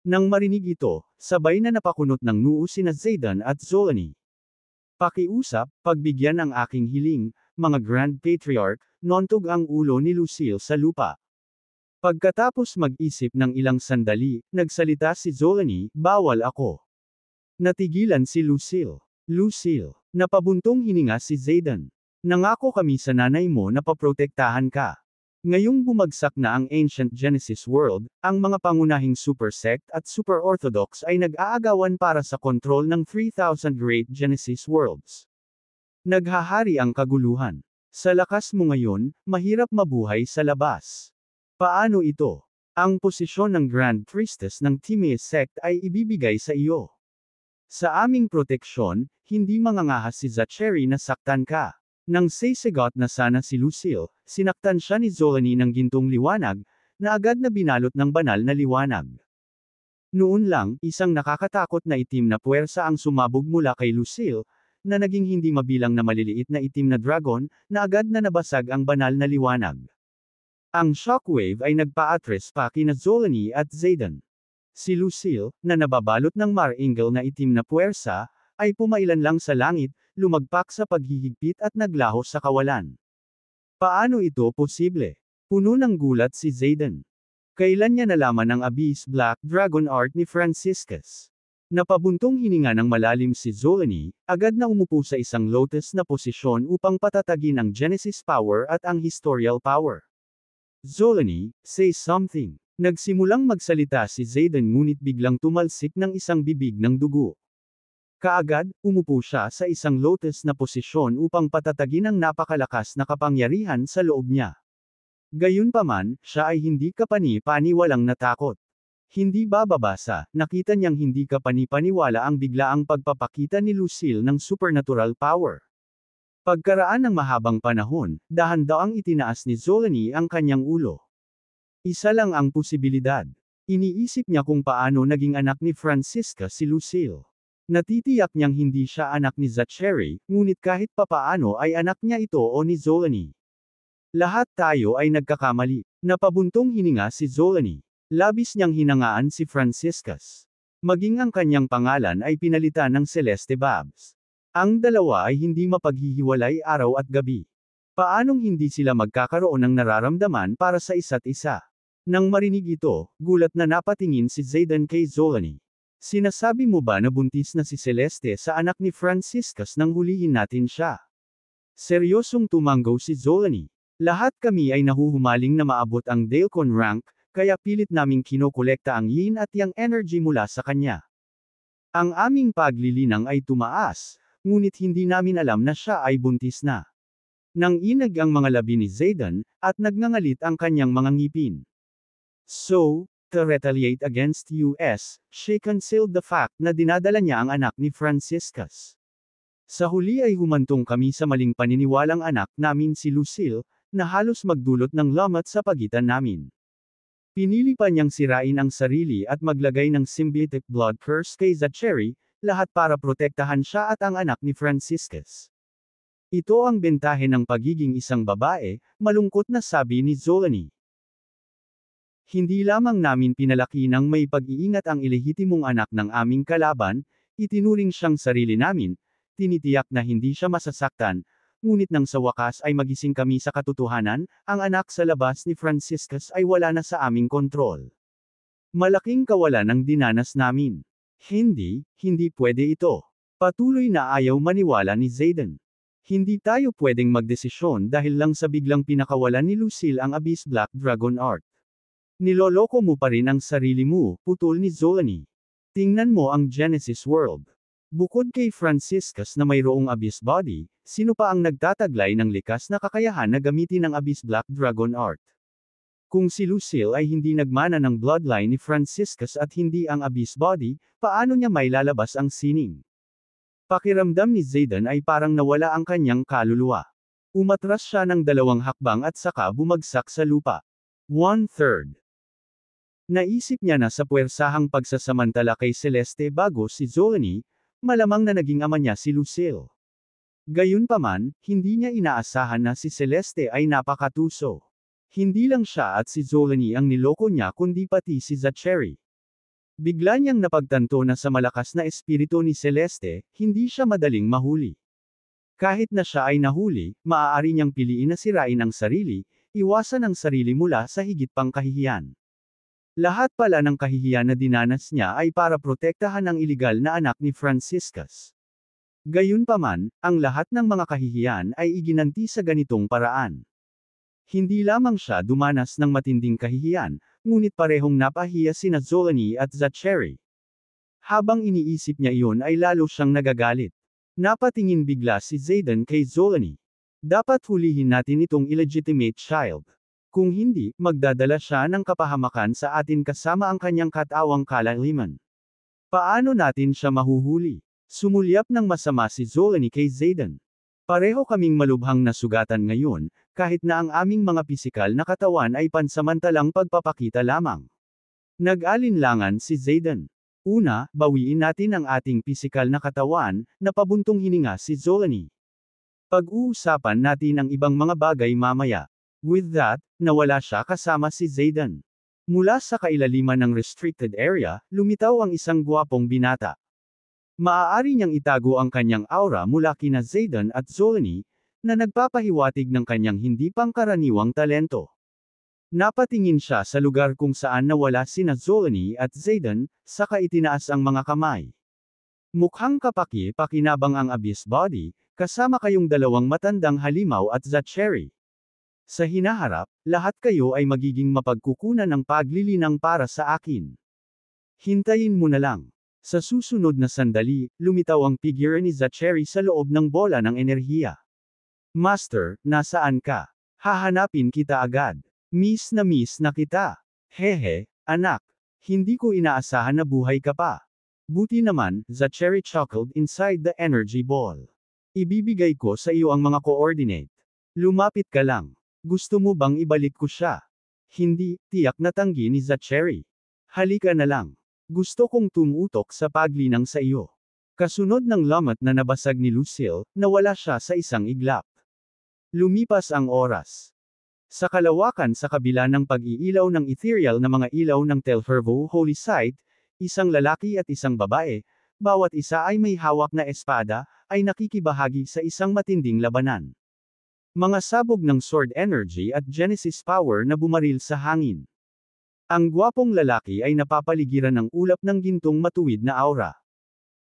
Nang marinig ito, sabay na napakunot ng noo sina Zayden at Zolani. Pakiusap, pagbigyan ang aking hiling, mga Grand Patriarch, nontog ang ulo ni Lucille sa lupa. Pagkatapos mag-isip ng ilang sandali, nagsalita si Zolani, bawal ako. Natigilan si Lucille. Lucille, napabuntong hininga si Zayden. Nangako kami sa nanay mo na paprotektahan ka. Ngayong bumagsak na ang Ancient Genesis World, ang mga pangunahing super sect at super orthodox ay nag-aagawan para sa kontrol ng 3,000 Great Genesis Worlds. Naghahari ang kaguluhan. Sa lakas mo ngayon, mahirap mabuhay sa labas. Paano ito? Ang posisyon ng Grand Priestess ng Timaeus sect ay ibibigay sa iyo. Sa aming proteksyon, hindi mangangahas si Zachary na saktan ka. Nang sisigot na sana si Lucille, sinaktan siya ni Zolani ng gintong liwanag, na agad na binalot ng banal na liwanag. Noon lang, isang nakakatakot na itim na puwersa ang sumabog mula kay Lucille, na naging hindi mabilang na maliliit na itim na dragon, na agad na nabasag ang banal na liwanag. Ang shockwave ay nagpa-atres pa kina Zolani at Zayden. Si Lucille, na nababalot ng mar-angel na itim na puwersa, ay pumailan lang sa langit, lumagpak sa paghihigpit at naglaho sa kawalan. Paano ito posible? Puno ng gulat si Zayden. Kailan niya nalaman ang Abyss Black Dragon Art ni Franciscus? Napabuntong hininga ng malalim si Zolani, agad na umupo sa isang lotus na posisyon upang patatagin ang Genesis power at ang historical power. Zolani, say something. Nagsimulang magsalita si Zayden ngunit biglang tumalsik ng isang bibig ng dugo. Kaagad, umupo siya sa isang lotus na posisyon upang patatagin ang napakalakas na kapangyarihan sa loob niya. Gayunpaman, siya ay hindi kapani-paniwalang natakot. Hindi bababasa, nakita niyang hindi kapani-paniwala ang biglaang pagpapakita ni Lucille ng supernatural power. Pagkaraan ng mahabang panahon, dahan-daang itinaas ni Zolani ang kanyang ulo. Isa lang ang posibilidad. Iniisip niya kung paano naging anak ni Francisca si Lucille. Natitiyak niyang hindi siya anak ni Zachary, ngunit kahit papaano ay anak niya ito o ni Zolani. Lahat tayo ay nagkakamali. Napabuntong hininga si Zolani. Labis niyang hinangaan si Franciscus. Maging ang kanyang pangalan ay pinalitan ng Celeste Babs. Ang dalawa ay hindi mapaghihiwalay araw at gabi. Paanong hindi sila magkakaroon ng nararamdaman para sa isa't isa? Nang marinig ito, gulat na napatingin si Zayden kay Zolani. Sinasabi mo ba na buntis na si Celeste sa anak ni Franciscus nang hulihin natin siya? Seryosong tumanggaw si Zolani. Lahat kami ay nahuhumaling na maabot ang Dailcon rank, kaya pilit naming kinokolekta ang yin at yang energy mula sa kanya. Ang aming paglilinang ay tumaas, ngunit hindi namin alam na siya ay buntis na. Nang inag ang mga labi ni Zayden, at nagngangalit ang kanyang mga ngipin. So, to retaliate against US, she concealed the fact na dinadala niya ang anak ni Franciscus. Sa huli ay humantong kami sa maling paniniwalang anak namin si Lucille, na halos magdulot ng lamat sa pagitan namin. Pinili pa niyang sirain ang sarili at maglagay ng symbiotic blood curse kay Zachary, lahat para protektahan siya at ang anak ni Franciscus. Ito ang bentahe ng pagiging isang babae, malungkot na sabi ni Zolani. Hindi lamang namin pinalaki ng may pag-iingat ang ilehitimong anak ng aming kalaban, itinuring siyang sarili namin, tinitiyak na hindi siya masasaktan, ngunit nang sa wakas ay magising kami sa katotohanan, ang anak sa labas ni Franciscus ay wala na sa aming kontrol. Malaking kawalan ang dinanas namin. Hindi pwede ito. Patuloy na ayaw maniwala ni Zayden. Hindi tayo pwedeng magdesisyon dahil lang sa biglang pinakawalan ni Lucille ang Abyss Black Dragon Art. Niloloko mo pa rin ang sarili mo, putol ni Zolani. Tingnan mo ang Genesis World. Bukod kay Franciscus na mayroong Abyss Body, sino pa ang nagtataglay ng likas na kakayahan na gamitin ang Abyss Black Dragon Art? Kung si Lucille ay hindi nagmana ng bloodline ni Franciscus at hindi ang Abyss Body, paano niya may lalabas ang sining? Pakiramdam ni Zayden ay parang nawala ang kanyang kaluluwa. Umatras siya ng 2 hakbang at saka bumagsak sa lupa. 1/3. Naisip niya na sa puwersahang pagsasamantala kay Celeste bago si Zolani, malamang na naging ama niya si Lucille. Gayunpaman, hindi niya inaasahan na si Celeste ay napakatuso. Hindi lang siya at si Zolani ang niloko niya kundi pati si Zachary. Bigla niyang napagtanto na sa malakas na espiritu ni Celeste, hindi siya madaling mahuli. Kahit na siya ay nahuli, maaari niyang piliin na sirain ang sarili, iwasan ang sarili mula sa higit pang kahihiyan. Lahat pala ng kahihiyan na dinanas niya ay para protektahan ang iligal na anak ni Franciscus. Gayunpaman, ang lahat ng mga kahihiyan ay iginanti sa ganitong paraan. Hindi lamang siya dumanas ng matinding kahihiyan, ngunit parehong napahiya sina Zolani at Zachary. Habang iniisip niya iyon ay lalo siyang nagagalit. Napatingin bigla si Zayden kay Zolani. Dapat hulihin natin itong illegitimate child. Kung hindi, magdadala siya ng kapahamakan sa atin kasama ang kanyang katawang kalaliman. Paano natin siya mahuhuli? Sumulyap ng masama si Zolani kay Zayden. Pareho kaming malubhang nasugatan ngayon, kahit na ang aming mga pisikal na katawan ay pansamantalang pagpapakita lamang. Nag-alinlangan si Zayden. Una, bawiin natin ang ating pisikal na katawan, napabuntong hininga si Zolani. Pag-uusapan natin ang ibang mga bagay mamaya. With that, nawala siya kasama si Zayden. Mula sa kailaliman ng restricted area, lumitaw ang isang gwapong binata. Maaari niyang itago ang kanyang aura mula kina Zayden at Zolani, na nagpapahiwatig ng kanyang hindi pangkaraniwang talento. Napatingin siya sa lugar kung saan nawala sina Zolani at Zayden, saka itinaas ang mga kamay. Mukhang kapaki-pakinabang ang Abyss Body, kasama kayong 2 matandang halimaw at Zachary. Sa hinaharap, lahat kayo ay magiging mapagkukunan ng paglilinang para sa akin. Hintayin mo na lang. Sa susunod na sandali, lumitaw ang figure ni Zachary sa loob ng bola ng enerhiya. Master, nasaan ka? Hahanapin kita agad. Miss na kita. Hehe, anak. Hindi ko inaasahan na buhay ka pa. Buti naman, Zachary chuckled inside the energy ball. Ibibigay ko sa iyo ang mga coordinate. Lumapit ka lang. Gusto mo bang ibalik ko siya? Hindi, tiyak na tanggi ni Zachary. Halika na lang. Gusto kong tumutok sa paglinang sa iyo. Kasunod ng lamat na nabasag ni Lucille, nawala siya sa isang iglap. Lumipas ang oras. Sa kalawakan sa kabila ng pag-iilaw ng ethereal na mga ilaw ng Telfervo Holy Site, isang lalaki at isang babae, bawat isa ay may hawak na espada, ay nakikibahagi sa isang matinding labanan. Mga sabog ng sword energy at Genesis power na bumaril sa hangin. Ang gwapong lalaki ay napapaligiran ng ulap ng gintong matuwid na aura.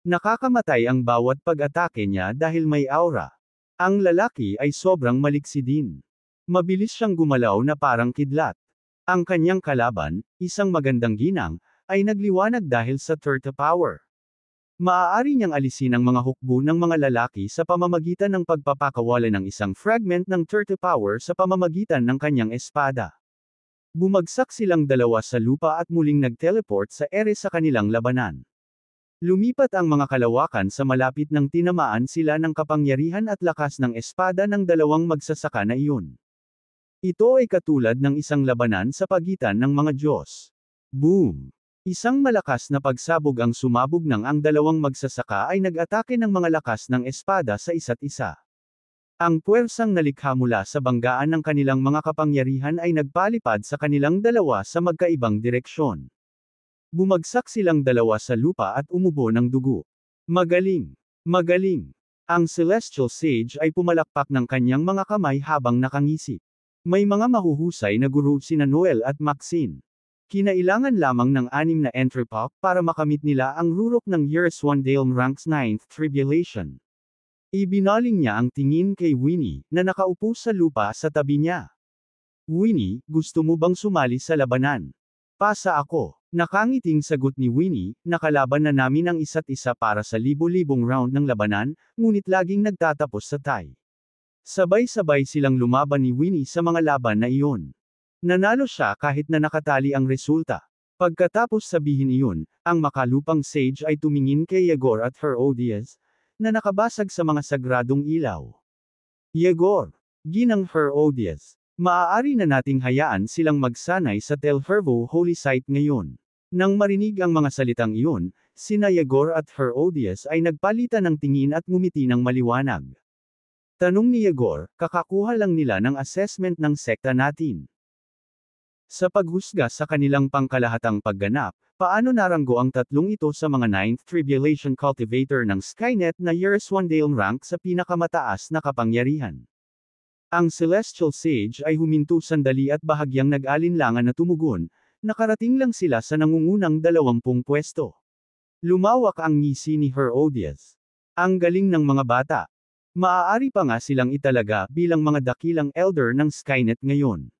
Nakakamatay ang bawat pag-atake niya dahil may aura. Ang lalaki ay sobrang maliksi din. Mabilis siyang gumalaw na parang kidlat. Ang kanyang kalaban, isang magandang ginang, ay nagliwanag dahil sa Turtle Power. Maaari niyang alisin ang mga hukbo ng mga lalaki sa pamamagitan ng pagpapakawala ng isang fragment ng Turtle Power sa pamamagitan ng kanyang espada. Bumagsak silang 2 sa lupa at muling nag-teleport sa ere sa kanilang labanan. Lumipat ang mga kalawakan sa malapit nang tinamaan sila ng kapangyarihan at lakas ng espada ng 2 magsasaka na iyon. Ito ay katulad ng isang labanan sa pagitan ng mga Diyos. Boom! Isang malakas na pagsabog ang sumabog nang ang 2 magsasaka ay nag-atake ng mga lakas ng espada sa isa't isa. Ang puwersang nalikha mula sa banggaan ng kanilang mga kapangyarihan ay nagpalipad sa kanilang 2 sa magkaibang direksyon. Bumagsak silang 2 sa lupa at umubo ng dugo. Magaling! Magaling! Ang Celestial Sage ay pumalakpak ng kanyang mga kamay habang nakangisip. May mga mahuhusay na guro sina Noel at Maxine. Kinailangan lamang ng 6 na entry pop para makamit nila ang rurok ng Years One Dale Ranks 9th Tribulation. Ibinaling niya ang tingin kay Winnie, na nakaupo sa lupa sa tabi niya. Winnie, gusto mo bang sumali sa labanan? Pasa ako. Nakangiting sagot ni Winnie, nakalaban na namin ang isa't isa para sa libo-libong round ng labanan, ngunit laging nagtatapos sa tie. Sabay-sabay silang lumaban ni Winnie sa mga laban na iyon. Nanalo siya kahit na nakatali ang resulta. Pagkatapos sabihin iyon, ang makalupang sage ay tumingin kay Yegor at Herodias, na nakabasag sa mga sagradong ilaw. Yegor, ginang Herodias, maaari na nating hayaan silang magsanay sa Telfervo Holy Site ngayon. Nang marinig ang mga salitang iyon, sina Yegor at Herodias ay nagpalitan ng tingin at ngumiti ng maliwanag. Tanong ni Yegor, kakakuha lang nila ng assessment ng sekta natin. Sa paghusga sa kanilang pangkalahatang pagganap, paano naranggo ang tatlong ito sa mga 9th Tribulation Cultivator ng Skynet na Years One Dale rank sa pinakamataas na kapangyarihan? Ang Celestial Sage ay huminto sandali at bahagyang nag-alinlangan na tumugon, nakarating lang sila sa nangungunang 20 pwesto. Lumawak ang ngisi ni Herodias. Ang galing ng mga bata. Maaari pa nga silang italaga bilang mga dakilang elder ng Skynet ngayon.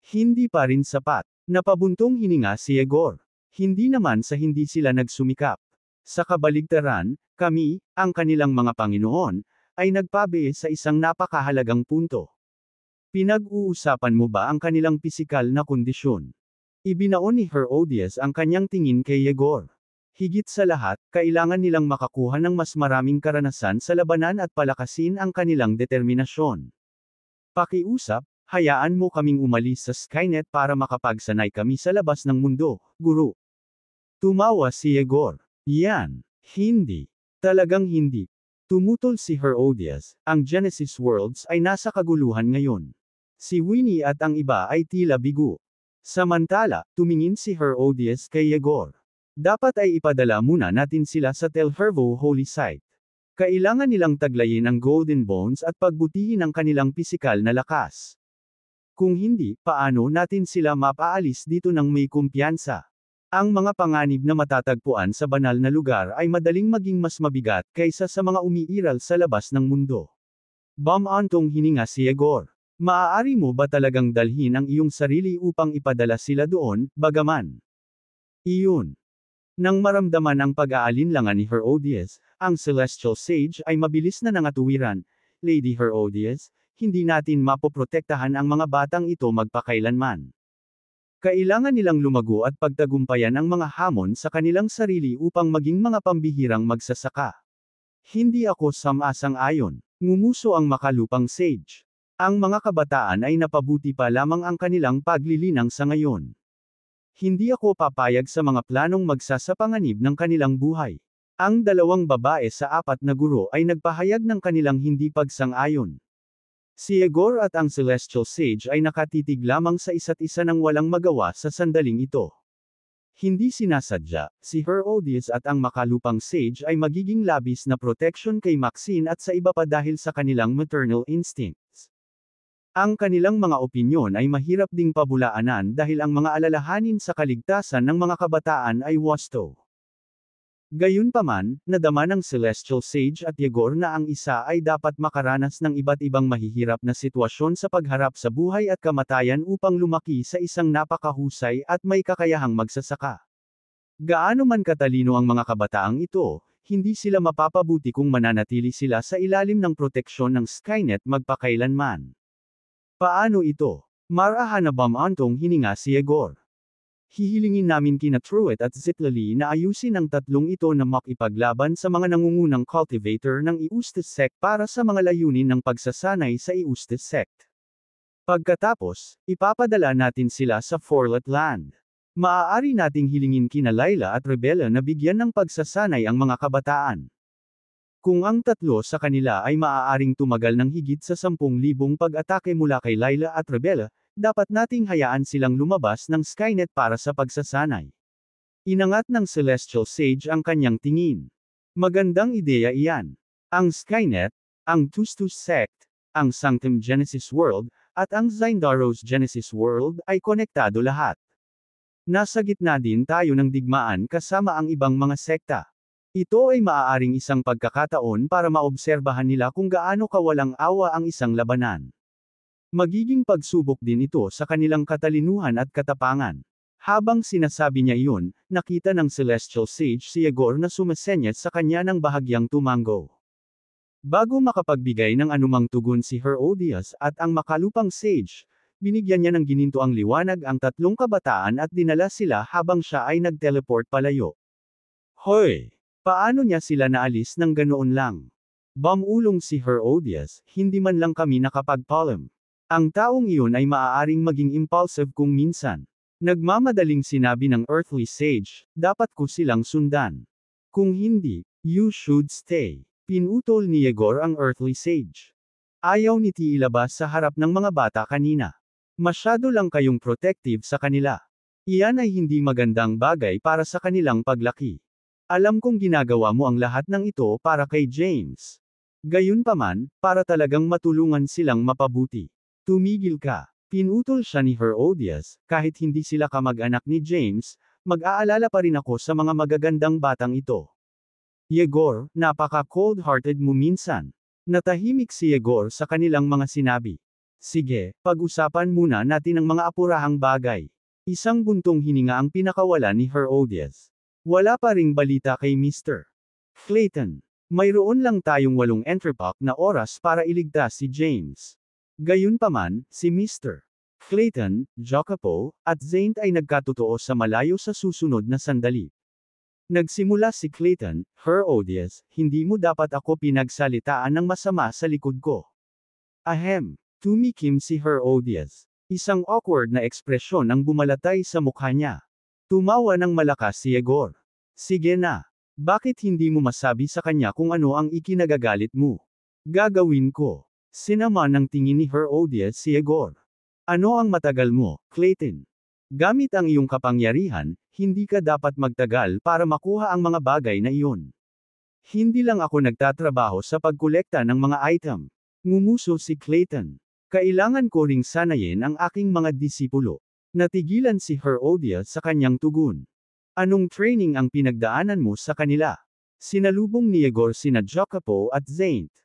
Hindi pa rin sapat. Napabuntong hininga si Yegor. Hindi naman sa hindi sila nagsumikap. Sa kabaligtaran, kami, ang kanilang mga Panginoon, ay nagpabe sa isang napakahalagang punto. Pinag-uusapan mo ba ang kanilang pisikal na kondisyon? Ibinaon ni Herodias ang kanyang tingin kay Yegor. Higit sa lahat, kailangan nilang makakuha ng mas maraming karanasan sa labanan at palakasin ang kanilang determinasyon. Pakiusap, hayaan mo kaming umalis sa Skynet para makapagsanay kami sa labas ng mundo, guro. Tumawa si Yegor. Yan. Hindi. Talagang hindi. Tumutol si Herodias, ang Genesis Worlds ay nasa kaguluhan ngayon. Si Winnie at ang iba ay tila bigo. Samantala, tumingin si Herodias kay Yegor. Dapat ay ipadala muna natin sila sa Telfervo Holy Site. Kailangan nilang taglayin ang Golden Bones at pagbutihin ang kanilang pisikal na lakas. Kung hindi, paano natin sila mapaalis dito ng may kumpiyansa? Ang mga panganib na matatagpuan sa banal na lugar ay madaling maging mas mabigat kaysa sa mga umiiral sa labas ng mundo. Bumantong hininga si Yegor. Maaari mo ba talagang dalhin ang iyong sarili upang ipadala sila doon, bagaman? Iyon. Nang maramdaman ang pag-aalinlangan ni Herodias, ang Celestial Sage ay mabilis na nangatuwiran, Lady Herodias, hindi natin mapoprotektahan ang mga batang ito magpakailanman. Kailangan nilang lumago at pagtagumpayan ang mga hamon sa kanilang sarili upang maging mga pambihirang magsasaka. Hindi ako sama-sang-ayon. Ngumuso ang makalupang sage. Ang mga kabataan ay napabuti pa lamang ang kanilang paglilinang sa ngayon. Hindi ako papayag sa mga planong magsasapanganib ng kanilang buhay. Ang 2 babae sa 4 na guro ay nagpahayag ng kanilang hindi pagsang-ayon. Si Yegor at ang Celestial Sage ay nakatitig lamang sa isa't isa nang walang magawa sa sandaling ito. Hindi sinasadya, si Herodias at ang makalupang Sage ay magiging labis na protection kay Maxine at sa iba pa dahil sa kanilang maternal instincts. Ang kanilang mga opinyon ay mahirap ding pabulaanan dahil ang mga alalahanin sa kaligtasan ng mga kabataan ay wasto. Gayunpaman, nadama ng Celestial Sage at Yegor na ang isa ay dapat makaranas ng iba't ibang mahihirap na sitwasyon sa pagharap sa buhay at kamatayan upang lumaki sa isang napakahusay at may kakayahang magsasaka. Gaano man katalino ang mga kabataang ito, hindi sila mapapabuti kung mananatili sila sa ilalim ng proteksyon ng Skynet magpakailanman. Paano ito? Marahan na bumantong hininga si Yegor. Hihilingin namin kina Truett at Zitlali na ayusin ang tatlong ito na makipaglaban sa mga nangungunang cultivator ng Eustis Sect para sa mga layunin ng pagsasanay sa Eustis Sect. Pagkatapos, ipapadala natin sila sa Forlet Land. Maaari nating hilingin kina Layla at Rebella na bigyan ng pagsasanay ang mga kabataan. Kung ang tatlo sa kanila ay maaaring tumagal ng higit sa 10,000 pag-atake mula kay Layla at Rebella, dapat nating hayaan silang lumabas ng Skynet para sa pagsasanay. Inangat ng Celestial Sage ang kanyang tingin. Magandang ideya iyan. Ang Skynet, ang Tustus Sect, ang Sanctum Genesis World, at ang Zindaros Genesis World ay konektado lahat. Nasa gitna din tayo ng digmaan kasama ang ibang mga sekta. Ito ay maaaring isang pagkakataon para maobserbahan nila kung gaano kawalang awa ang isang labanan. Magiging pagsubok din ito sa kanilang katalinuhan at katapangan. Habang sinasabi niya iyon, nakita ng Celestial Sage si Yegor na sumasenyas sa kanya ng bahagyang tumango. Bago makapagbigay ng anumang tugon si Herodias at ang makalupang sage, binigyan niya ng gininto ang liwanag ang tatlong kabataan at dinala sila habang siya ay nag-teleport palayo. Hoy! Paano niya sila naalis ng ganoon lang? Bamulong si Herodias, hindi man lang kami nakapagpalm. Ang taong iyon ay maaaring maging impulsive kung minsan. Nagmamadaling sinabi ng earthly sage, dapat ko silang sundan. Kung hindi, you should stay. Pinutol ni Yegor ang earthly sage. Ayaw niti ilabas sa harap ng mga bata kanina. Masyado lang kayong protective sa kanila. Iyan ay hindi magandang bagay para sa kanilang paglaki. Alam kong ginagawa mo ang lahat ng ito para kay James. Gayunpaman, para talagang matulungan silang mapabuti. Tumigil ka. Pinutol siya ni Herodias, kahit hindi sila kamag-anak ni James, mag-aalala pa rin ako sa mga magagandang batang ito. Yegor, napaka-cold-hearted mo minsan. Natahimik si Yegor sa kanilang mga sinabi. Sige, pag-usapan muna natin ang mga apurahang bagay. Isang buntong hininga ang pinakawala ni Herodias. Wala pa ring balita kay Mr. Clayton. Mayroon lang tayong 8 entrepak na oras para iligtas si James. Gayunpaman, si Mr. Clayton, Jacopo, at Zaint ay nagkatotoo sa malayo sa susunod na sandali. Nagsimula si Clayton, Herodias, hindi mo dapat ako pinagsalitaan ng masama sa likod ko. Ahem, tumikim si Herodias. Isang awkward na ekspresyon ang bumalatay sa mukha niya. Tumawa ng malakas si Yegor. Sige na. Bakit hindi mo masabi sa kanya kung ano ang ikinagagalit mo? Gagawin ko. Sinama ng tingin ni Herodias si Yegor. Ano ang matagal mo, Clayton? Gamit ang iyong kapangyarihan, hindi ka dapat magtagal para makuha ang mga bagay na iyon. Hindi lang ako nagtatrabaho sa pagkolekta ng mga item. Ngumuso si Clayton. Kailangan ko ring sanayin ang aking mga disipulo. Natigilan si Herodias sa kanyang tugon. Anong training ang pinagdaanan mo sa kanila? Sinalubong ni Yegor sina Jacopo at Zaint.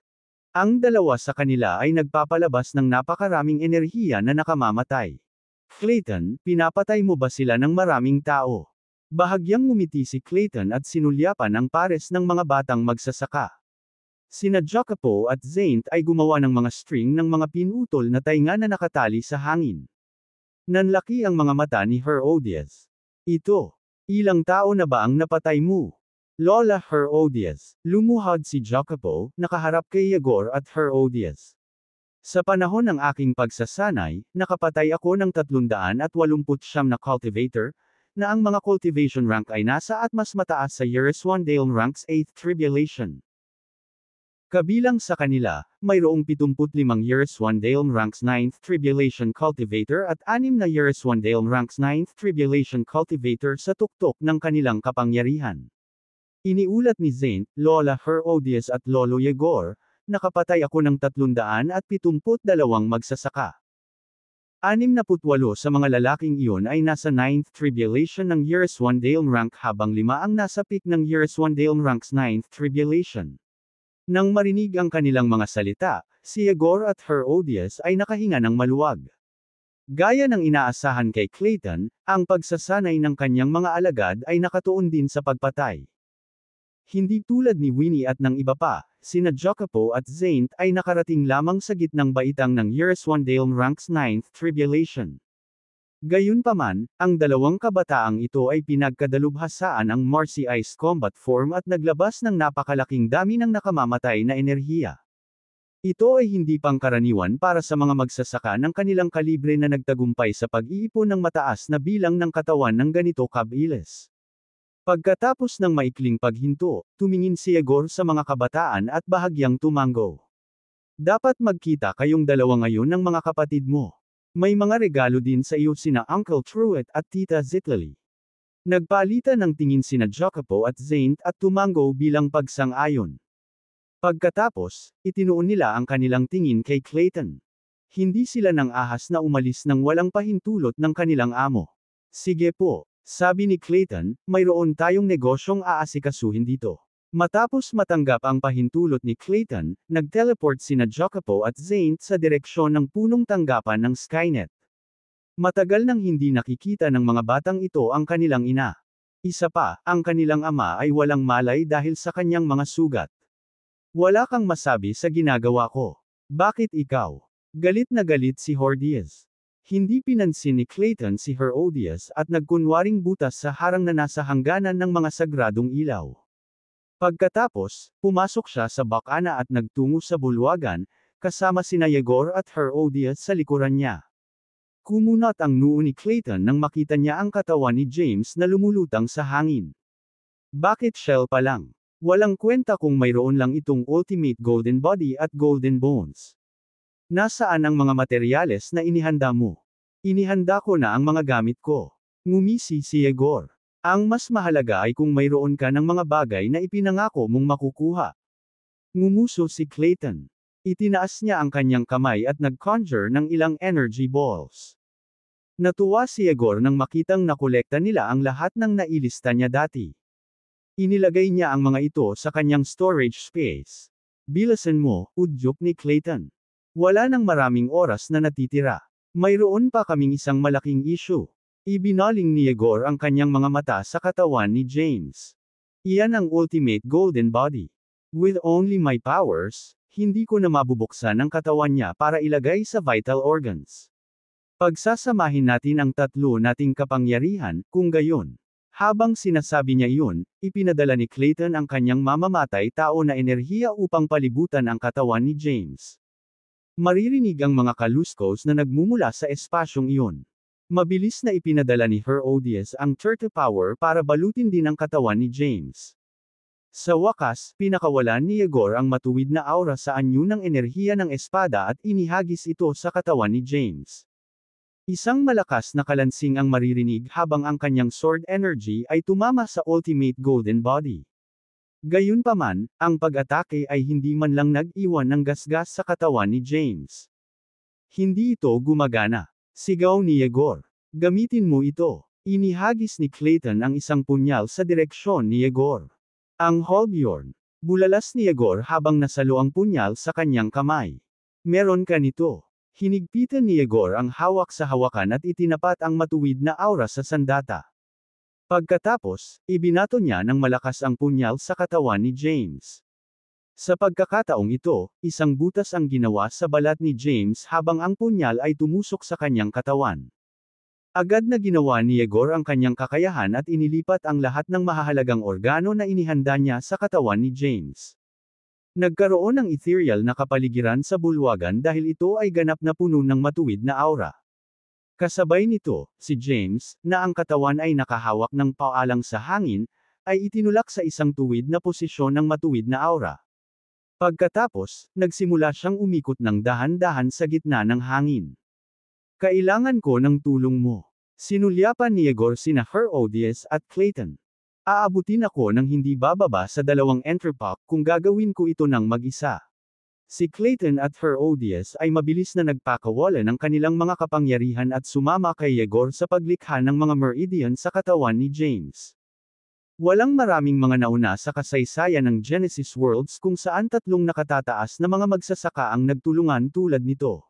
Ang dalawa sa kanila ay nagpapalabas ng napakaraming enerhiya na nakamamatay. Clayton, pinapatay mo ba sila ng maraming tao? Bahagyang ngumiti si Clayton at sinulyapan ang pares ng mga batang magsasaka. Sina Jacopo at Zaint ay gumawa ng mga string ng mga pinutol na tainga na nakatali sa hangin. Nanlaki ang mga mata ni Herodias. Ito. Ilang tao na ba ang napatay mo? Lola Herodias. Lumuhod si Jacopo, nakaharap kay Yegor at Herodias. Sa panahon ng aking pagsasanay, nakapatay ako ng 389 na cultivator, na ang mga cultivation rank ay nasa at mas mataas sa Yereswandale ranks 8th Tribulation. Kabilang sa kanila, mayroong 75 Yereswandale ranks 9th Tribulation cultivator at 6 na Yereswandale ranks 9th Tribulation cultivator sa tuktok ng kanilang kapangyarihan. Iniulat ni Zaint, Lola Herodias at Lolo Yegor, nakapatay ako ng 372 magsasaka. 68 sa mga lalaking iyon ay nasa 9th Tribulation ng Yereswandale rank habang 5 ang nasa peak ng Yereswandale ranks 9th Tribulation. Nang marinig ang kanilang mga salita, si Yegor at Herodias ay nakahinga ng maluwag. Gaya ng inaasahan kay Clayton, ang pagsasanay ng kanyang mga alagad ay nakatuon din sa pagpatay. Hindi tulad ni Winnie at ng iba pa, sina Jacopo at Zaint ay nakarating lamang sa gitnang baitang ng Yereswandale ranks 9th Tribulation. Gayunpaman, ang dalawang kabataang ito ay pinagkadalubhasaan ang Marcy Ice Combat Form at naglabas ng napakalaking dami ng nakamamatay na enerhiya. Ito ay hindi pangkaraniwan para sa mga magsasaka ng kanilang kalibre na nagtagumpay sa pag-iipon ng mataas na bilang ng katawan ng ganito kabilis. Pagkatapos ng maikling paghinto, tumingin si Yegor sa mga kabataan at bahagyang tumango. Dapat magkita kayong dalawa ngayon ng mga kapatid mo. May mga regalo din sa iyo sina Uncle Truett at Tita Zitlali. Nagpalitan ng tingin sina Jacopo at Zaint at tumango bilang pagsang-ayon. Pagkatapos, itinuon nila ang kanilang tingin kay Clayton. Hindi sila nang ahas na umalis nang walang pahintulot ng kanilang amo. Sige po. Sabi ni Clayton, mayroon tayong negosyong aasikasuhin dito. Matapos matanggap ang pahintulot ni Clayton, nag-teleport sina Jacopo at Zane sa direksyon ng punong tanggapan ng Skynet. Matagal nang hindi nakikita ng mga batang ito ang kanilang ina. Isa pa, ang kanilang ama ay walang malay dahil sa kanyang mga sugat. Wala kang masabi sa ginagawa ko. Bakit ikaw? Galit na galit si Herodias. Hindi pinansin ni Clayton si Herodias at nagkunwaring butas sa harang na nasa hangganan ng mga sagradong ilaw. Pagkatapos, pumasok siya sa bakana at nagtungo sa bulwagan, kasama sina Yegor at Herodias sa likuran niya. Kumunat ang noo ni Clayton nang makita niya ang katawan ni James na lumulutang sa hangin. Bakit shell pa lang? Walang kwenta kung mayroon lang itong ultimate golden body at golden bones. Nasaan ang mga materyales na inihanda mo? Inihanda ko na ang mga gamit ko. Ngumisi si Yegor. Ang mas mahalaga ay kung mayroon ka ng mga bagay na ipinangako mong makukuha. Ngumuso si Clayton. Itinaas niya ang kanyang kamay at nag-conjure ng ilang energy balls. Natuwa si Yegor nang makitang nakolekta nila ang lahat ng nailista niya dati. Inilagay niya ang mga ito sa kanyang storage space. Bilasan mo, udyok ni Clayton. Wala nang maraming oras na natitira. Mayroon pa kaming isang malaking issue. Ibinaling ni Yegor ang kanyang mga mata sa katawan ni James. Iyan ang ultimate golden body. With only my powers, hindi ko na mabubuksan ang katawan niya para ilagay sa vital organs. Pagsasamahin natin ang tatlo nating kapangyarihan, kung gayon. Habang sinasabi niya iyon, ipinadala ni Clayton ang kanyang mamamatay tao na enerhiya upang palibutan ang katawan ni James. Maririnig ang mga kaluskos na nagmumula sa espasyong iyon. Mabilis na ipinadala ni Herodias ang turtle power para balutin din ang katawan ni James. Sa wakas, pinakawalan ni Yegor ang matuwid na aura sa anyo ng enerhiya ng espada at inihagis ito sa katawan ni James. Isang malakas na kalansing ang maririnig habang ang kanyang sword energy ay tumama sa ultimate golden body. Gayunpaman, ang pag-atake ay hindi man lang nag-iwan ng gasgas sa katawan ni James. Hindi ito gumagana. Sigaw ni Yegor. Gamitin mo ito. Inihagis ni Clayton ang isang punyal sa direksyon ni Yegor. Ang Holbjorn. Bulalas ni Yegor habang nasalo ang punyal sa kanyang kamay. Meron ka nito. Hinigpitan ni Yegor ang hawak sa hawakan at itinapat ang matuwid na aura sa sandata. Pagkatapos, ibinato niya ng malakas ang punyal sa katawan ni James. Sa pagkakataong ito, isang butas ang ginawa sa balat ni James habang ang punyal ay tumusok sa kanyang katawan. Agad na ginawa ni Yegor ang kanyang kakayahan at inilipat ang lahat ng mahahalagang organo na inihanda niya sa katawan ni James. Nagkaroon ng ethereal na kapaligiran sa bulwagan dahil ito ay ganap na puno ng matuwid na aura. Kasabay nito, si James, na ang katawan ay nakahawak ng paalang sa hangin, ay itinulak sa isang tuwid na posisyon ng matuwid na aura. Pagkatapos, nagsimula siyang umikot ng dahan-dahan sa gitna ng hangin. Kailangan ko ng tulong mo. Sinulyapan ni Yegor sina Herodias at Clayton. Aabutin ako ng hindi bababa sa 2 entrepok kung gagawin ko ito ng mag-isa. Si Clayton at Herodias ay mabilis na nagpakawala ng kanilang mga kapangyarihan at sumama kay Yegor sa paglikha ng mga meridian sa katawan ni James. Walang maraming mga nauna sa kasaysayan ng Genesis Worlds kung saan tatlong nakatataas na mga magsasaka ang nagtulungan tulad nito.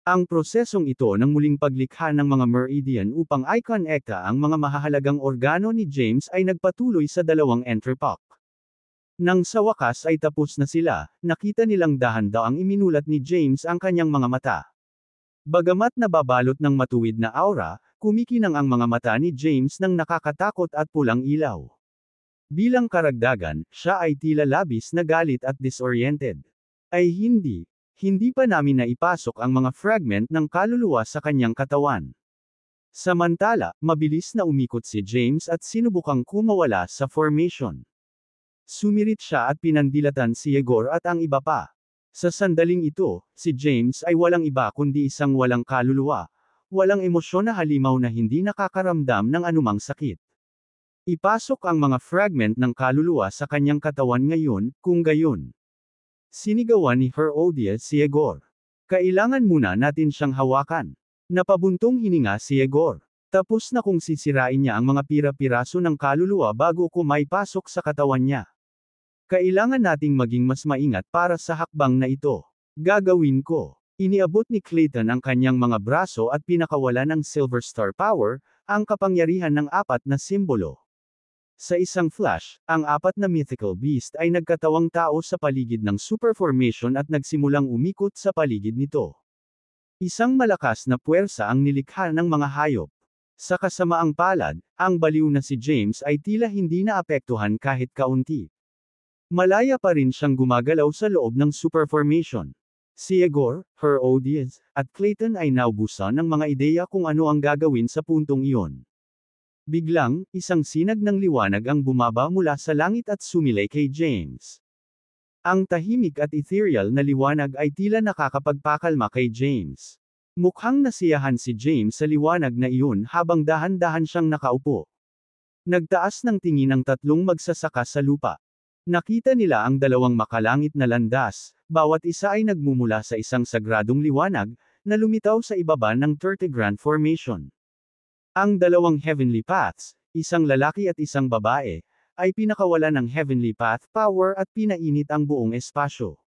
Ang prosesong ito ng muling paglikha ng mga meridian upang i-connecta ang mga mahahalagang organo ni James ay nagpatuloy sa 2 entrepok. Nang sa wakas ay tapos na sila, nakita nilang dahan-daang iminulat ni James ang kanyang mga mata. Bagamat nababalot ng matuwid na aura, kumikinang ang mga mata ni James ng nakakatakot at pulang ilaw. Bilang karagdagan, siya ay tila labis na galit at disoriented. Ay hindi pa namin naipasok ang mga fragment ng kaluluwa sa kanyang katawan. Samantala, mabilis na umikot si James at sinubukang kumawala sa formation. Sumirit siya at pinandilatan si Yegor at ang iba pa. Sa sandaling ito, si James ay walang iba kundi isang walang kaluluwa, walang emosyon na halimaw na hindi nakakaramdam ng anumang sakit. Ipasok ang mga fragment ng kaluluwa sa kanyang katawan ngayon, kung gayon. Sinigawan ni Herodias si Yegor. Kailangan muna natin siyang hawakan. Napabuntong hininga si Yegor. Tapos na kung sisirain niya ang mga pira-piraso ng kaluluwa bago ko maipasok sa katawan niya. Kailangan nating maging mas maingat para sa hakbang na ito. Gagawin ko. Iniabot ni Clayton ang kanyang mga braso at pinakawalan ng Silver Star Power, ang kapangyarihan ng apat na simbolo. Sa isang flash, ang apat na mythical beast ay nagkatawang tao sa paligid ng super formation at nagsimulang umikot sa paligid nito. Isang malakas na puwersa ang nilikha ng mga hayop. Sa kasamaang palad, ang baliw na si James ay tila hindi naapektuhan kahit kaunti. Malaya pa rin siyang gumagalaw sa loob ng super formation. Si Igor, Herodias, at Clayton ay naubusan ng mga ideya kung ano ang gagawin sa puntong iyon. Biglang, isang sinag ng liwanag ang bumaba mula sa langit at sumilay kay James. Ang tahimik at ethereal na liwanag ay tila nakakapagpakalma kay James. Mukhang nasiyahan si James sa liwanag na iyon habang dahan-dahan siyang nakaupo. Nagtaas ng tingin ang tatlong magsasaka sa lupa. Nakita nila ang dalawang makalangit na landas, bawat isa ay nagmumula sa isang sagradong liwanag, na lumitaw sa ibaba ng 30 Grand Formation. Ang dalawang heavenly paths, isang lalaki at isang babae, ay pinakawalan ng heavenly path power at pinainit ang buong espasyo.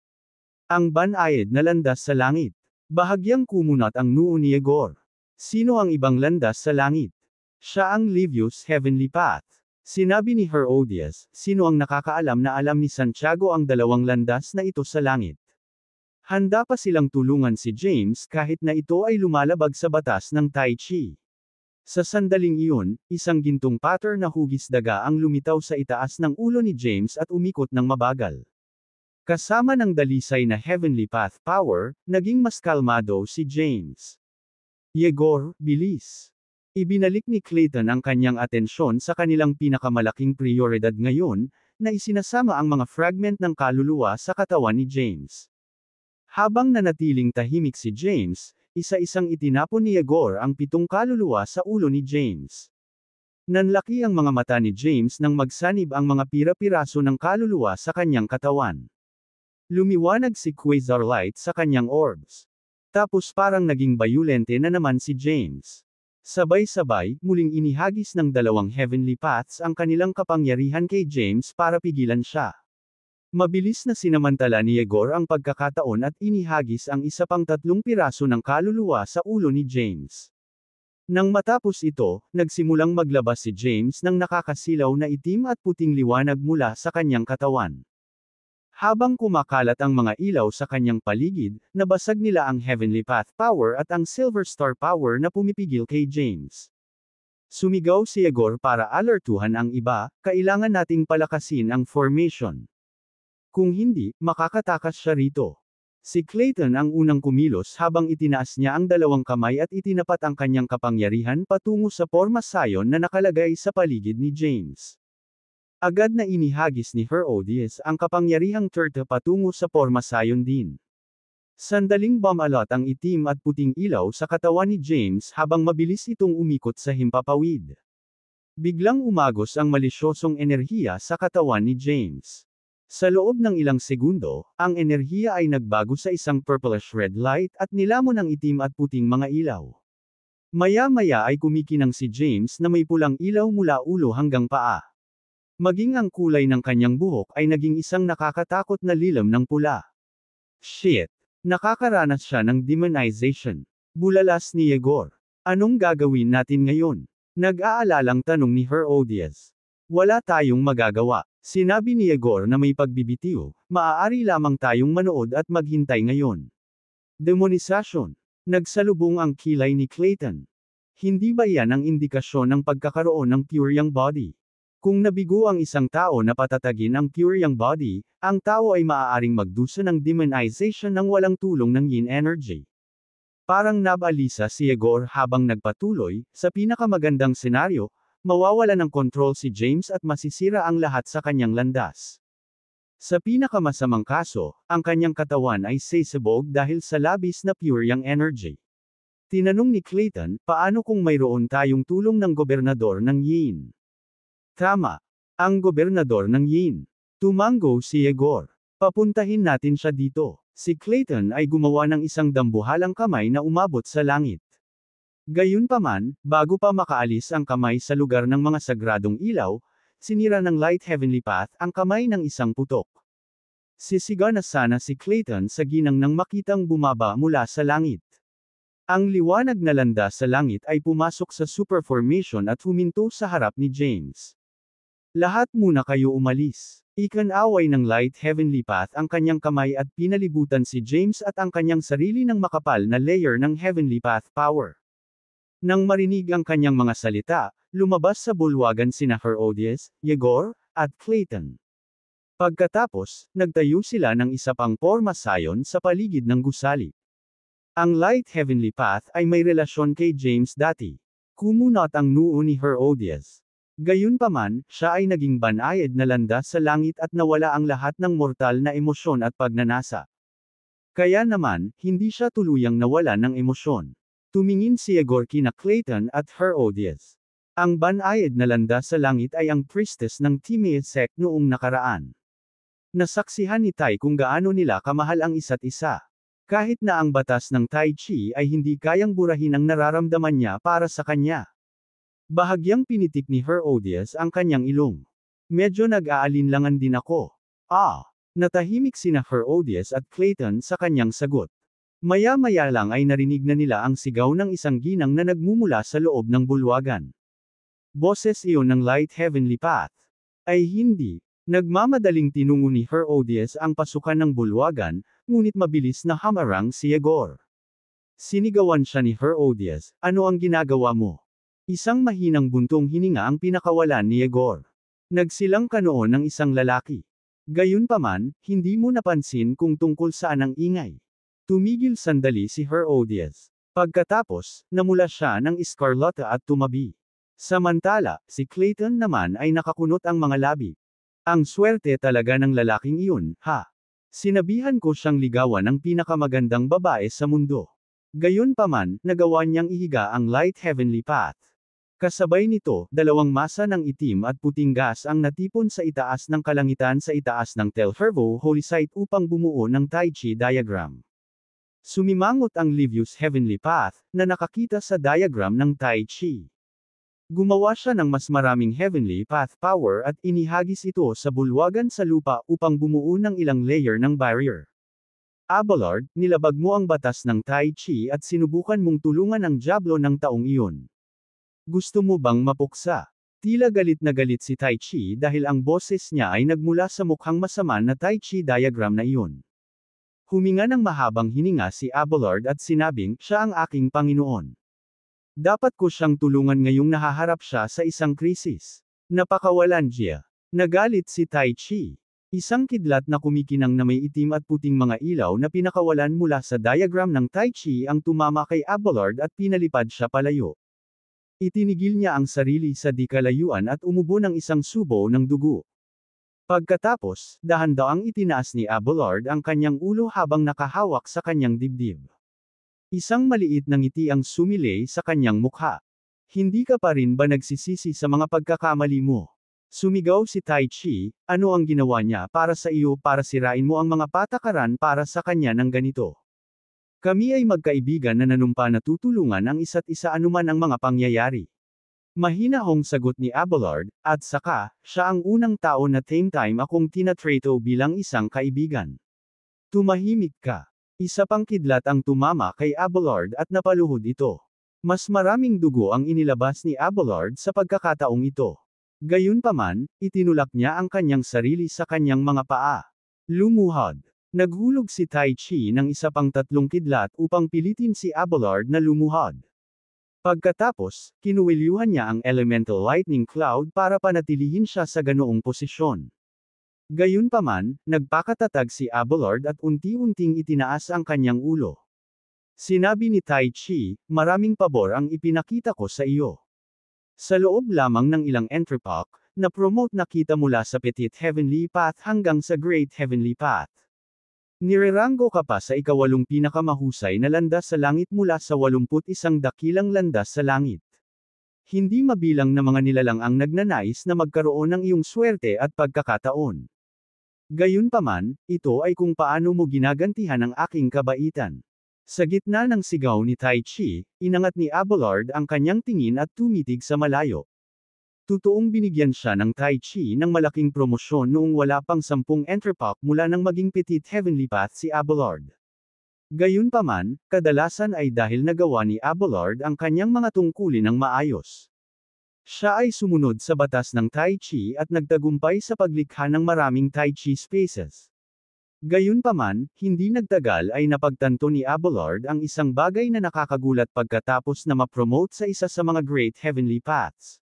Ang banayad na landas sa langit. Bahagyang kumunat ang noo ni Igor. Sino ang ibang landas sa langit? Siya ang Livius Heavenly Path. Sinabi ni Herodias, sino ang nakakaalam na alam ni Santiago ang dalawang landas na ito sa langit? Handa pa silang tulungan si James kahit na ito ay lumalabag sa batas ng Tai Chi. Sa sandaling iyon, isang gintong pattern na hugis daga ang lumitaw sa itaas ng ulo ni James at umikot ng mabagal. Kasama ng dalisay na Heavenly Path Power, naging mas kalmado si James. Yegor, bilis! Ibinalik ni Clayton ang kanyang atensyon sa kanilang pinakamalaking prioridad ngayon, na isinasama ang mga fragment ng kaluluwa sa katawan ni James. Habang nanatiling tahimik si James, isa-isang itinapon ni Igor ang 7 kaluluwa sa ulo ni James. Nanlaki ang mga mata ni James nang magsanib ang mga pira-piraso ng kaluluwa sa kanyang katawan. Lumiwanag si Quasar Light sa kanyang orbs. Tapos parang naging bayulente na naman si James. Sabay-sabay, muling inihagis ng dalawang heavenly paths ang kanilang kapangyarihan kay James para pigilan siya. Mabilis na sinamantala ni Igor ang pagkakataon at inihagis ang isa pang 3 piraso ng kaluluwa sa ulo ni James. Nang matapos ito, nagsimulang maglabas si James ng nakakasilaw na itim at puting liwanag mula sa kanyang katawan. Habang kumakalat ang mga ilaw sa kanyang paligid, nabasag nila ang Heavenly Path Power at ang Silver Star Power na pumipigil kay James. Sumigaw si Igor para alertuhan ang iba, kailangan nating palakasin ang formation. Kung hindi, makakatakas siya rito. Si Clayton ang unang kumilos habang itinaas niya ang dalawang kamay at itinapat ang kanyang kapangyarihan patungo sa pormasayon na nakalagay sa paligid ni James. Agad na inihagis ni Herodias ang kapangyarihang turtle patungo sa pormasayon din. Sandaling bumalot ang itim at puting ilaw sa katawan ni James habang mabilis itong umikot sa himpapawid. Biglang umagos ang malisyosong enerhiya sa katawan ni James. Sa loob ng ilang segundo, ang enerhiya ay nagbago sa isang purplish red light at nilamon ang itim at puting mga ilaw. Maya-maya ay kumikinang si James na may pulang ilaw mula ulo hanggang paa. Maging ang kulay ng kanyang buhok ay naging isang nakakatakot na lilam ng pula. Shit! Nakakaranas siya ng demonization. Bulalas ni Igor. Anong gagawin natin ngayon? Nag-aalalang tanong ni Herodias. Wala tayong magagawa. Sinabi ni Igor na may pagbibitiw, maaari lamang tayong manood at maghintay ngayon. Demonisasyon. Nagsalubong ang kilay ni Clayton. Hindi ba yan ang indikasyon ng pagkakaroon ng pure yang body? Kung nabigo ang isang tao na patatagin ang pure yang body, ang tao ay maaaring magdusa ng demonization ng walang tulong ng yin energy. Parang nabalisa si Igor habang nagpatuloy, sa pinakamagandang senaryo, mawawala ng kontrol si James at masisira ang lahat sa kanyang landas. Sa pinakamasamang kaso, ang kanyang katawan ay sasabog dahil sa labis na pure yang energy. Tinanong ni Clayton, paano kung mayroon tayong tulong ng gobernador ng yin? Tama. Ang gobernador ng yin. Tumango si Igor. Papuntahin natin siya dito. Si Clayton ay gumawa ng isang dambuhalang kamay na umabot sa langit. Gayunpaman, bago pa makaalis ang kamay sa lugar ng mga sagradong ilaw, sinira ng Light Heavenly Path ang kamay ng isang putok. Sisiga na sana si Clayton sa ginang nang makitang bumaba mula sa langit. Ang liwanag na landas sa langit ay pumasok sa super formation at huminto sa harap ni James. Lahat muna kayo umalis. Ikinaway ng Light Heavenly Path ang kanyang kamay at pinalibutan si James at ang kanyang sarili ng makapal na layer ng Heavenly Path power. Nang marinig ang kanyang mga salita, lumabas sa bulwagan sina Herodias, Yegor, at Clayton. Pagkatapos, nagtayo sila ng isa pang porma sayon sa paligid ng gusali. Ang Light Heavenly Path ay may relasyon kay James dati. Kumunot ang noo ni Herodias. Gayunpaman, siya ay naging banayad na landas sa langit at nawala ang lahat ng mortal na emosyon at pagnanasa. Kaya naman, hindi siya tuluyang nawala ng emosyon. Tumingin si Yegor kina Clayton at Herodias. Ang banayad na landas sa langit ay ang priestess ng Timaeus noong nakaraan. Nasaksihan ni Tai kung gaano nila kamahal ang isa't isa. Kahit na ang batas ng Tai Chi ay hindi kayang burahin ang nararamdaman niya para sa kanya. Bahagyang pinitik ni Herodias ang kanyang ilong. Medyo nag-aalinlangan din ako. Natahimik sina Herodias at Clayton sa kanyang sagot. Maya-maya lang ay narinig na nila ang sigaw ng isang ginang na nagmumula sa loob ng bulwagan. Boses iyon ng Light Heavenly Path. Ay hindi. Nagmamadaling tinungo ni Herodias ang pasukan ng bulwagan, ngunit mabilis na hamarang si Yegor. Sinigawan siya ni Herodias, ano ang ginagawa mo? Isang mahinang buntong hininga ang pinakawalan ni Yegor. Nagsilang ka noon ng isang lalaki. Gayunpaman, hindi mo napansin kung tungkol saan ang ingay. Tumigil sandali si Herodias. Pagkatapos, namula siya ng Escarlata at tumabi. Samantala, si Clayton naman ay nakakunot ang mga labi. Ang swerte talaga ng lalaking iyon, ha? Sinabihan ko siyang ligawan ng pinakamagandang babae sa mundo. Gayunpaman, nagawa niyang ihiga ang Light Heavenly Path. Kasabay nito, dalawang masa ng itim at puting gas ang natipon sa itaas ng kalangitan sa itaas ng Telfervo Holy Site upang bumuo ng Tai Chi diagram. Sumimangot ang Livius Heavenly Path, na nakakita sa diagram ng Tai Chi. Gumawa siya ng mas maraming Heavenly Path power at inihagis ito sa bulwagan sa lupa upang bumuo ng ilang layer ng barrier. Abelard, nilabag mo ang batas ng Tai Chi at sinubukan mong tulungan ang Diablo ng taong iyon. Gusto mo bang mapuksa? Tila galit na galit si Tai Chi dahil ang boses niya ay nagmula sa mukhang masama na Tai Chi diagram na iyon. Huminga ng mahabang hininga si Abelard at sinabing, siya ang aking Panginoon. Dapat ko siyang tulungan ngayong nahaharap siya sa isang krisis. Napakawalan siya. Nagalit si Tai Chi. Isang kidlat na kumikinang na may itim at puting mga ilaw na pinakawalan mula sa diagram ng Tai Chi ang tumama kay Abelard at pinalipad siya palayo. Itinigil niya ang sarili sa di kalayuan at umubo ng isang subo ng dugo. Pagkatapos, dahan-daang itinaas ni Abelard ang kanyang ulo habang nakahawak sa kanyang dibdib. Isang maliit na ngiti ang sumilay sa kanyang mukha. Hindi ka pa rin ba nagsisisi sa mga pagkakamali mo? Sumigaw si Tai Chi, ano ang ginawa niya para sa iyo para sirain mo ang mga patakaran para sa kanya ng ganito? Kami ay magkaibigan na nanumpa na tutulungan ang isa't isa anuman ang mga pangyayari. Mahinahong sagot ni Abelard, at saka, siya ang unang tao na time akong tinatrato bilang isang kaibigan. Tumahimik ka. Isa pang kidlat ang tumama kay Abelard at napaluhod ito. Mas maraming dugo ang inilabas ni Abelard sa pagkakataong ito. Gayunpaman, itinulak niya ang kanyang sarili sa kanyang mga paa. Lumuhod. Naghulog si Tai Chi ng isa pang tatlong kidlat upang pilitin si Abelard na lumuhod. Pagkatapos, kinuwelyuhan niya ang Elemental Lightning Cloud para panatilihin siya sa ganoong posisyon. Gayunpaman, nagpakatatag si Abelard at unti-unting itinaas ang kanyang ulo. Sinabi ni Tai Chi, maraming pabor ang ipinakita ko sa iyo. Sa loob lamang ng ilang entrepok, na-promote na kita mula sa Petit Heavenly Path hanggang sa Great Heavenly Path. Nirerango ka pa sa ikawalong pinakamahusay na landas sa langit mula sa 81 dakilang landas sa langit. Hindi mabilang na mga nilalang ang nagnanais na magkaroon ng iyong swerte at pagkakataon. Gayunpaman, ito ay kung paano mo ginagantihan ang aking kabaitan. Sa gitna ng sigaw ni Tai Chi, inangat ni Abelard ang kanyang tingin at tumitig sa malayo. Totoong binigyan siya ng Tai Chi ng malaking promosyon noong wala pang 10 entrepop mula nang maging Petit Heavenly Path si Abelard. Gayunpaman, kadalasan ay dahil nagawa ni Abelard ang kanyang mga tungkulin ng maayos. Siya ay sumunod sa batas ng Tai Chi at nagtagumpay sa paglikha ng maraming Tai Chi spaces. Gayunpaman, hindi nagtagal ay napagtanto ni Abelard ang isang bagay na nakakagulat pagkatapos na ma-promote sa isa sa mga Great Heavenly Paths.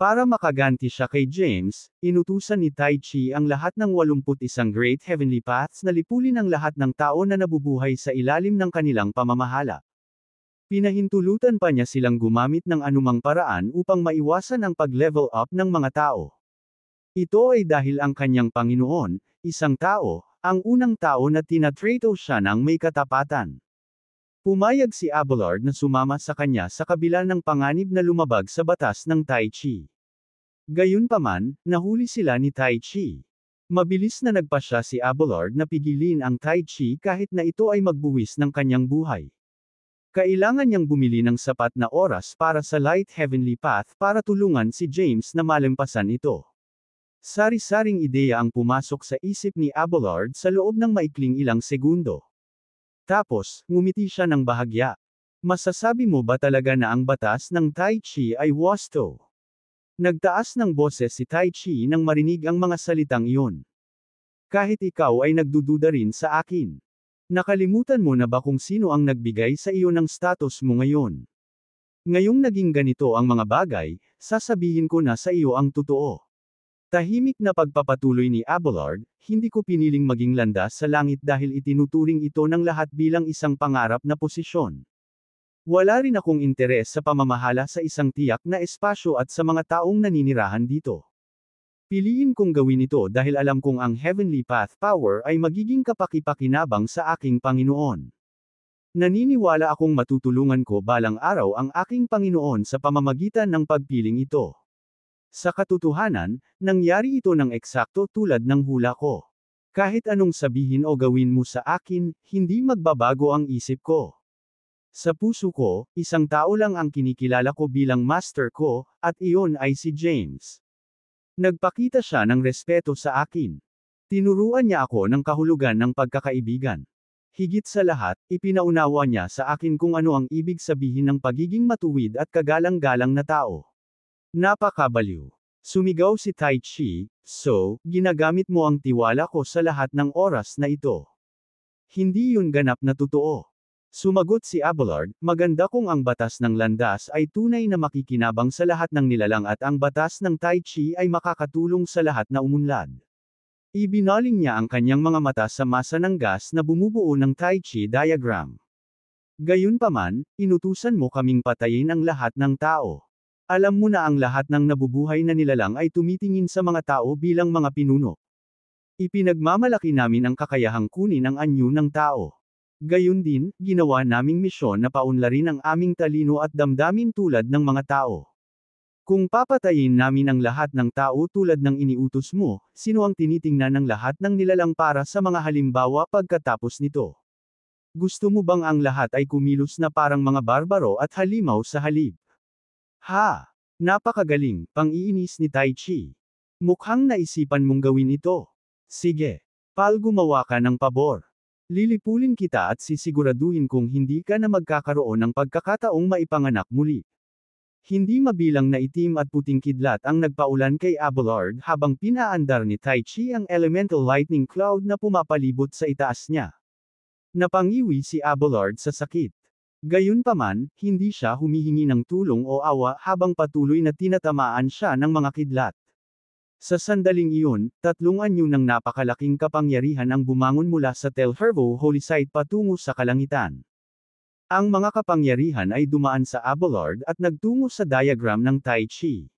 Para makaganti siya kay James, inutusan ni Tai Chi ang lahat ng 81 Great Heavenly Paths na lipulin ang lahat ng tao na nabubuhay sa ilalim ng kanilang pamamahala. Pinahintulutan pa niya silang gumamit ng anumang paraan upang maiwasan ang pag-level up ng mga tao. Ito ay dahil ang kanyang Panginoon, isang tao, ang unang tao na tinatrato siya ng may katapatan. Pumayag si Abelard na sumama sa kanya sa kabila ng panganib na lumabag sa batas ng Tai Chi. Gayunpaman, nahuli sila ni Tai Chi. Mabilis na nagpasya si Abelard na pigilin ang Tai Chi kahit na ito ay magbuwis ng kanyang buhay. Kailangan niyang bumili ng sapat na oras para sa Light Heavenly Path para tulungan si James na malampasan ito. Sari-saring ideya ang pumasok sa isip ni Abelard sa loob ng maikling ilang segundo. Tapos, ngumiti siya ng bahagya. Masasabi mo ba talaga na ang batas ng Tai Chi ay wasto? Nagtaas ng boses si Tai Chi nang marinig ang mga salitang iyon. Kahit ikaw ay nagdududa rin sa akin. Nakalimutan mo na ba kung sino ang nagbigay sa iyo ng status mo ngayon? Ngayong naging ganito ang mga bagay, sasabihin ko na sa iyo ang totoo. Tahimik na pagpapatuloy ni Abelard, hindi ko piniling maging landas sa langit dahil itinuturing ito ng lahat bilang isang pangarap na posisyon. Wala rin akong interes sa pamamahala sa isang tiyak na espasyo at sa mga taong naninirahan dito. Piliin kong gawin ito dahil alam kong ang Heavenly Path Power ay magiging kapakipakinabang sa aking Panginoon. Naniniwala akong matutulungan ko balang araw ang aking Panginoon sa pamamagitan ng pagpiling ito. Sa katotohanan, nangyari ito ng eksakto tulad ng hula ko. Kahit anong sabihin o gawin mo sa akin, hindi magbabago ang isip ko. Sa puso ko, isang tao lang ang kinikilala ko bilang master ko, at iyon ay si James. Nagpakita siya ng respeto sa akin. Tinuruan niya ako ng kahulugan ng pagkakaibigan. Higit sa lahat, ipinaunawa niya sa akin kung ano ang ibig sabihin ng pagiging matuwid at kagalang-galang na tao. Napakabaliw. Sumigaw si Tai Chi, so, ginagamit mo ang tiwala ko sa lahat ng oras na ito. Hindi yun ganap na totoo. Sumagot si Abelard, maganda kung ang batas ng landas ay tunay na makikinabang sa lahat ng nilalang at ang batas ng Tai Chi ay makakatulong sa lahat na umunlad. Ibinaling niya ang kanyang mga mata sa masa ng gas na bumubuo ng Tai Chi diagram. Gayunpaman, inutusan mo kaming patayin ang lahat ng tao. Alam mo na ang lahat ng nabubuhay na nilalang ay tumitingin sa mga tao bilang mga pinuno. Ipinagmamalaki namin ang kakayahang kunin ang anyo ng tao. Gayon din, ginawa naming misyon na paunlarin ang aming talino at damdamin tulad ng mga tao. Kung papatayin namin ang lahat ng tao tulad ng iniutos mo, sino ang tinitingnan ng lahat ng nilalang para sa mga halimbawa pagkatapos nito? Gusto mo bang ang lahat ay kumilos na parang mga barbaro at halimaw sa halip? Ha! Napakagaling, pang-iinis ni Tai Chi. Mukhang naisipan mong gawin ito. Sige. Pal, gumawa ka ng pabor. Lilipulin kita at sisiguraduhin kong hindi ka na magkakaroon ng pagkakataong maipanganak muli. Hindi mabilang na itim at puting kidlat ang nagpaulan kay Abelard habang pinaandar ni Tai Chi ang elemental lightning cloud na pumapalibot sa itaas niya. Napangiwi si Abelard sa sakit. Gayunpaman, hindi siya humihingi ng tulong o awa habang patuloy na tinatamaan siya ng mga kidlat. Sa sandaling iyon, 3 anyo ng napakalaking kapangyarihan ang bumangon mula sa Tel Hervo Holy Site patungo sa kalangitan. Ang mga kapangyarihan ay dumaan sa Abelard at nagtungo sa diagram ng Tai Chi.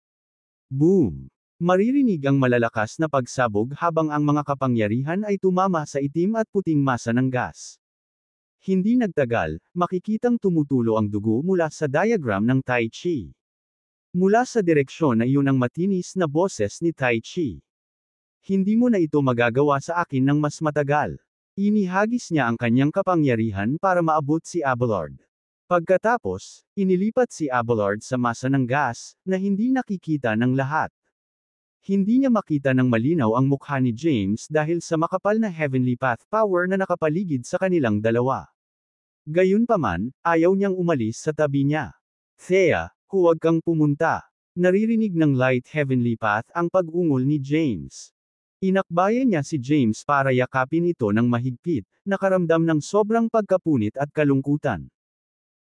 Boom! Maririnig ang malalakas na pagsabog habang ang mga kapangyarihan ay tumama sa itim at puting masa ng gas. Hindi nagtagal, makikitang tumutulo ang dugo mula sa diagram ng Tai Chi. Mula sa direksyon na iyon ang matinis na boses ni Tai Chi. Hindi mo na ito magagawa sa akin ng mas matagal. Inihagis niya ang kanyang kapangyarihan para maabot si Abelard. Pagkatapos, inilipat si Abelard sa masa ng gas, na hindi nakikita ng lahat. Hindi niya makita ng malinaw ang mukha ni James dahil sa makapal na Heavenly Path power na nakapaligid sa kanilang dalawa. Gayunpaman, ayaw niyang umalis sa tabi niya. Thea, huwag kang pumunta. Naririnig ng Light Heavenly Path ang pag-ungol ni James. Inakbayan niya si James para yakapin ito ng mahigpit, nakaramdam ng sobrang pagkapunit at kalungkutan.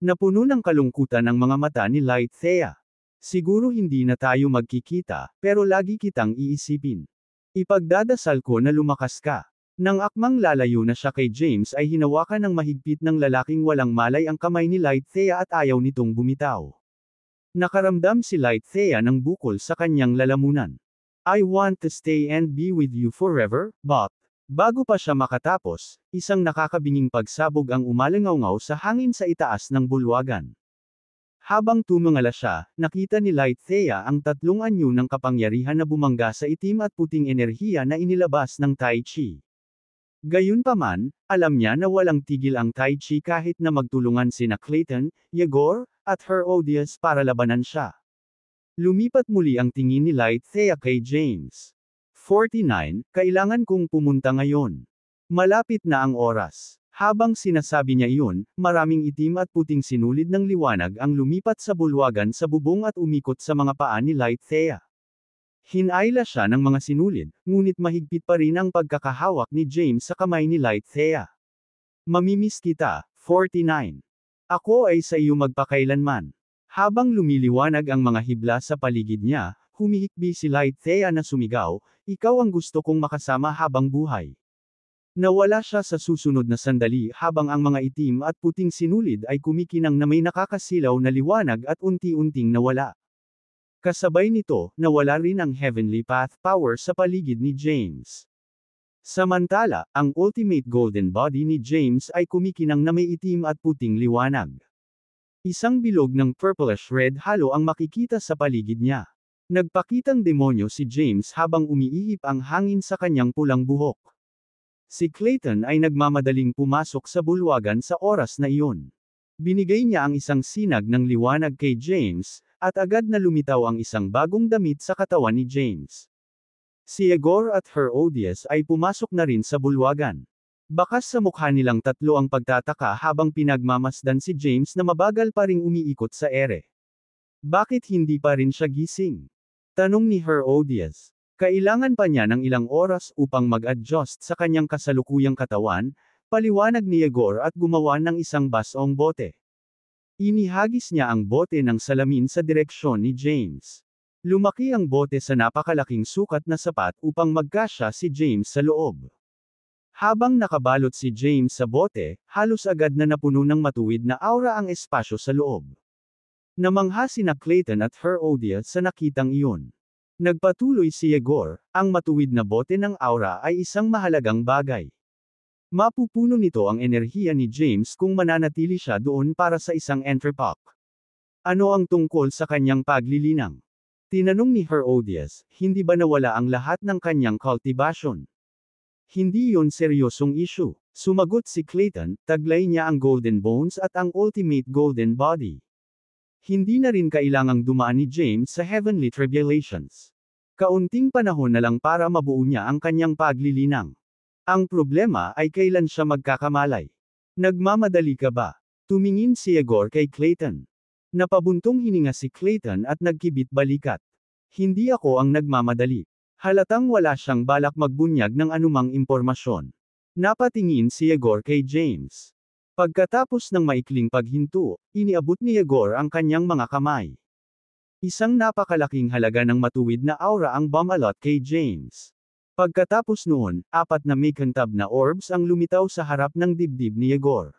Napuno ng kalungkutan ang mga mata ni Light Thea. Siguro hindi na tayo magkikita, pero lagi kitang iisipin. Ipagdadasal ko na lumakas ka. Nang akmang lalayo na siya kay James ay hinawakan ng mahigpit ng lalaking walang malay ang kamay ni Light Thea at ayaw nitong bumitaw. Nakaramdam si Light Thea ng bukol sa kanyang lalamunan. I want to stay and be with you forever, but, bago pa siya makatapos, isang nakakabinging pagsabog ang umalangaw sa hangin sa itaas ng bulwagan. Habang tumingala siya, nakita ni Light Thea ang tatlong anyo ng kapangyarihan na bumangga sa itim at puting enerhiya na inilabas ng Tai Chi. Gayunpaman, alam niya na walang tigil ang Tai Chi kahit na magtulungan sina Clayton, Yegor, at Herodias para labanan siya. Lumipat muli ang tingin ni Light Thea kay James. 49, kailangan kong pumunta ngayon. Malapit na ang oras. Habang sinasabi niya iyon, maraming itim at puting sinulid ng liwanag ang lumipat sa bulwagan sa bubong at umikot sa mga paa ni Light Thea. Hinayla siya ng mga sinulid, ngunit mahigpit pa rin ang pagkakahawak ni James sa kamay ni Light Thea. Mamimiss kita, 49. Ako ay sa iyo magpakailanman. Habang lumiliwanag ang mga hibla sa paligid niya, humihikbi si Light Thea na sumigaw, ikaw ang gusto kong makasama habang buhay. Nawala siya sa susunod na sandali habang ang mga itim at puting sinulid ay kumikinang na may nakakasilaw na liwanag at unti-unting nawala. Kasabay nito, nawala rin ang Heavenly Path power sa paligid ni James. Samantala, ang Ultimate Golden Body ni James ay kumikinang na may itim at puting liwanag. Isang bilog ng purplish red halo ang makikita sa paligid niya. Nagpakitang demonyo si James habang umiihip ang hangin sa kanyang pulang buhok. Si Clayton ay nagmamadaling pumasok sa bulwagan sa oras na iyon. Binigay niya ang isang sinag ng liwanag kay James, at agad na lumitaw ang isang bagong damit sa katawan ni James. Si Yegor at Herodias ay pumasok na rin sa bulwagan. Bakas sa mukha nilang tatlo ang pagtataka habang pinagmamasdan si James na mabagal pa ring umiikot sa ere. Bakit hindi pa rin siya gising? Tanong ni Herodias. Kailangan pa niya ng ilang oras upang mag-adjust sa kanyang kasalukuyang katawan, paliwanag ni Yegor at gumawa ng isang basong bote. Inihagis niya ang bote ng salamin sa direksyon ni James. Lumaki ang bote sa napakalaking sukat na sapat upang magkasya si James sa loob. Habang nakabalot si James sa bote, halos agad na napuno ng matuwid na aura ang espasyo sa loob. Namangha sina Clayton at Herodias sa nakitang iyon. Nagpatuloy si Yegor, ang matuwid na bote ng aura ay isang mahalagang bagay. Mapupuno nito ang enerhiya ni James kung mananatili siya doon para sa isang entrepok. Ano ang tungkol sa kanyang paglilinang? Tinanong ni Herodias, hindi ba nawala ang lahat ng kanyang cultivation? Hindi yon seryosong issue. Sumagot si Clayton, taglay niya ang Golden Bones at ang Ultimate Golden Body. Hindi na rin kailangang dumaan ni James sa heavenly tribulations. Kaunting panahon na lang para mabuo niya ang kanyang paglilinang. Ang problema ay kailan siya magkakamalay. Nagmamadali ka ba? Tumingin si Yegor kay Clayton. Napabuntong hininga si Clayton at nagkibit balikat. Hindi ako ang nagmamadali. Halatang wala siyang balak magbunyag ng anumang impormasyon. Napatingin si Yegor kay James. Pagkatapos ng maikling paghinto, iniabot ni Yegor ang kanyang mga kamay. Isang napakalaking halaga ng matuwid na aura ang bumalot kay James. Pagkatapos noon, 4 na makantab na orbs ang lumitaw sa harap ng dibdib ni Yegor.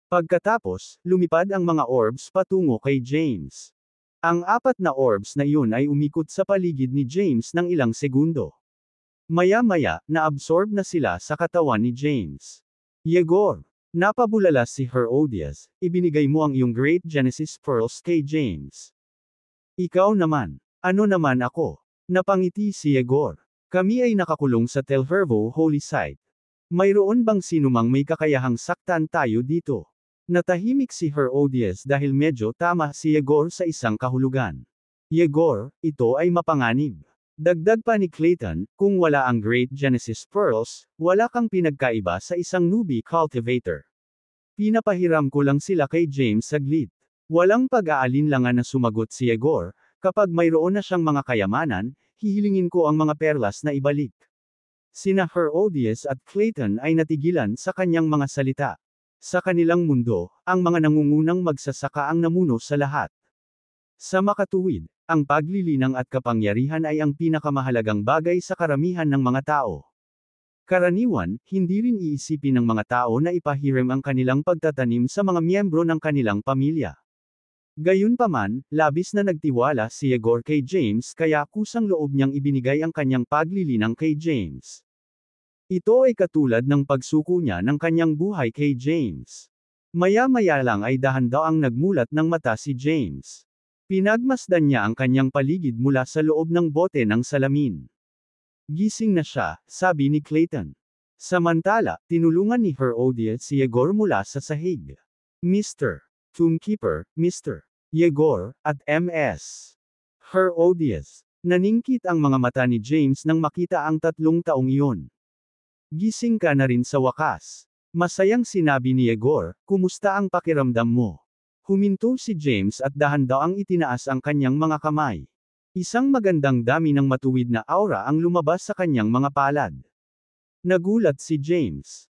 Pagkatapos, lumipad ang mga orbs patungo kay James. Ang 4 na orbs na iyon ay umikot sa paligid ni James ng ilang segundo. Maya-maya, naabsorb na sila sa katawan ni James. Yegor. Napabulala si Herodias, ibinigay mo ang iyong Great Genesis Pearls kay James. Ikaw naman. Ano naman ako? Napangiti si Yegor. Kami ay nakakulong sa Telhervo Holy Site. Mayroon bang sinumang may kakayahang saktan tayo dito? Natahimik si Herodias dahil medyo tama si Yegor sa isang kahulugan. Yegor, ito ay mapanganib. Dagdag pa ni Clayton, kung wala ang Great Genesis Pearls, wala kang pinagkaiba sa isang newbie cultivator. Pinapahiram ko lang sila kay James saglit. Walang pag-aalinlangan na sumagot si Yegor, kapag mayroon na siyang mga kayamanan, hihilingin ko ang mga perlas na ibalik. Sina Herodias at Clayton ay natigilan sa kanyang mga salita. Sa kanilang mundo, ang mga nangungunang magsasaka ang namuno sa lahat. Sa makatuwid, ang paglilinang at kapangyarihan ay ang pinakamahalagang bagay sa karamihan ng mga tao. Karaniwan, hindi rin iisipin ng mga tao na ipahiram ang kanilang pagtatanim sa mga miyembro ng kanilang pamilya. Gayunpaman, labis na nagtiwala si Yegor kay James kaya kusang loob niyang ibinigay ang kanyang paglilinang kay James. Ito ay katulad ng pagsuko niya ng kanyang buhay kay James. Maya-maya lang ay dahan-daang nagmulat ng mata si James. Pinagmasdan niya ang kanyang paligid mula sa loob ng bote ng salamin. Gising na siya, sabi ni Clayton. Samantala, tinulungan ni Herodias si Yegor mula sa sahig. Mr. Tombkeeper, Mr. Yegor, at Ms. Herodias. Naningkit ang mga mata ni James nang makita ang 3 taong iyon. Gising ka na rin sa wakas. Masayang sinabi ni Yegor, kumusta ang pakiramdam mo? Huminto si James at dahan-daang itinaas ang kanyang mga kamay. Isang magandang dami ng matuwid na aura ang lumabas sa kanyang mga palad. Nagulat si James.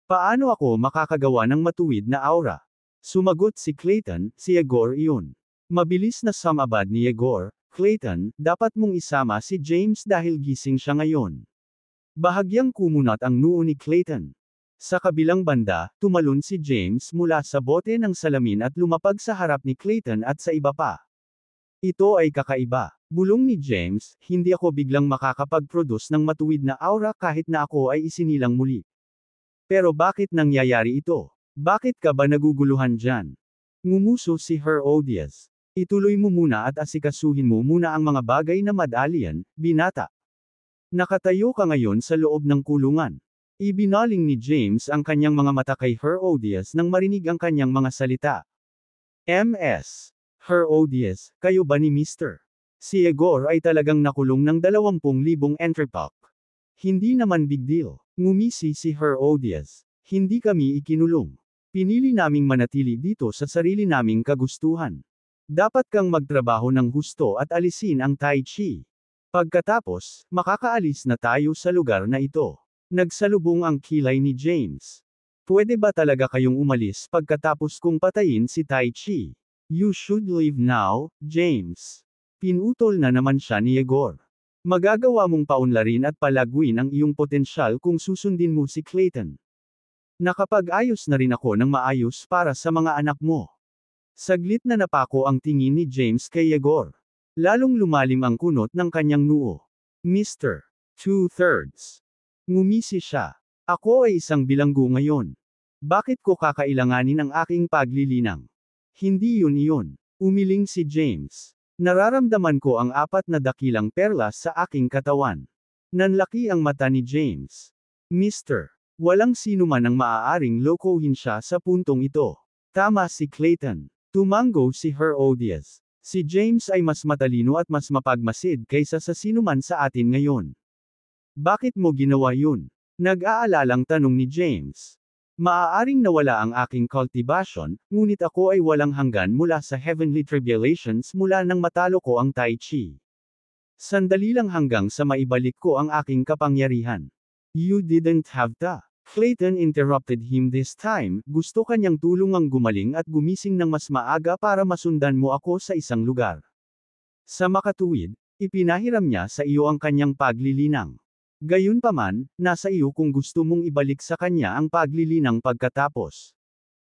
Paano ako makakagawa ng matuwid na aura? Sumagot si Clayton, si Yegor iyon. Mabilis na sumabad ni Yegor, Clayton, dapat mong isama si James dahil gising siya ngayon. Bahagyang kumunat ang noo ni Clayton. Sa kabilang banda, tumalon si James mula sa bote ng salamin at lumapag sa harap ni Clayton at sa iba pa. Ito ay kakaiba. Bulong ni James, hindi ako biglang makakapag-produce ng matuwid na aura kahit na ako ay isinilang muli. Pero bakit nangyayari ito? Bakit ka ba naguguluhan dyan? Ngumuso si Herodias. Ituloy mo muna at asikasuhin mo muna ang mga bagay na madalian, binata. Nakatayo ka ngayon sa loob ng kulungan. Ibinaling ni James ang kanyang mga mata kay Herodias nang marinig ang kanyang mga salita. Ms. Herodias, kayo ba ni Mr. Si Yegor ay talagang nakulong ng 20,000 entrepak. Hindi naman big deal. Ngumisi si Herodias. Hindi kami ikinulong. Pinili naming manatili dito sa sarili naming kagustuhan. Dapat kang magtrabaho ng husto at alisin ang Tai Chi. Pagkatapos, makakaalis na tayo sa lugar na ito. Nagsalubong ang kilay ni James. Pwede ba talaga kayong umalis pagkatapos kong patayin si Tai Chi? You should leave now, James. Pinutol na naman siya ni Yegor. Magagawa mong paunlarin at palagwin ang iyong potensyal kung susundin mo si Clayton. Nakapag-ayos na rin ako ng maayos para sa mga anak mo. Saglit na napako ang tingin ni James kay Yegor. Lalong lumalim ang kunot ng kanyang noo. Mr. 2/3. Ngumisi siya. Ako ay isang bilanggo ngayon. Bakit ko kakailanganin ang aking paglilinang? Hindi yun iyon. Umiling si James. Nararamdaman ko ang 4 na dakilang perlas sa aking katawan. Nanlaki ang mata ni James. Mr. Walang sino man ang maaaring lokohin siya sa puntong ito. Tama si Clayton. Tumango si Herodias. Si James ay mas matalino at mas mapagmasid kaysa sa sinuman sa atin ngayon. Bakit mo ginawa yun? Nag-aalalang tanong ni James. Maaaring nawala ang aking cultivation, ngunit ako ay walang hanggan mula sa heavenly tribulations mula nang matalo ko ang Tai Chi. Sandali lang hanggang sa maibalik ko ang aking kapangyarihan. You didn't have to. Clayton interrupted him this time, gusto kanyang tulungang gumaling at gumising ng mas maaga para masundan mo ako sa isang lugar. Sa makatuwid, ipinahiram niya sa iyo ang kanyang paglilinang. Gayunpaman, nasa iyo kung gusto mong ibalik sa kanya ang paglilinang pagkatapos.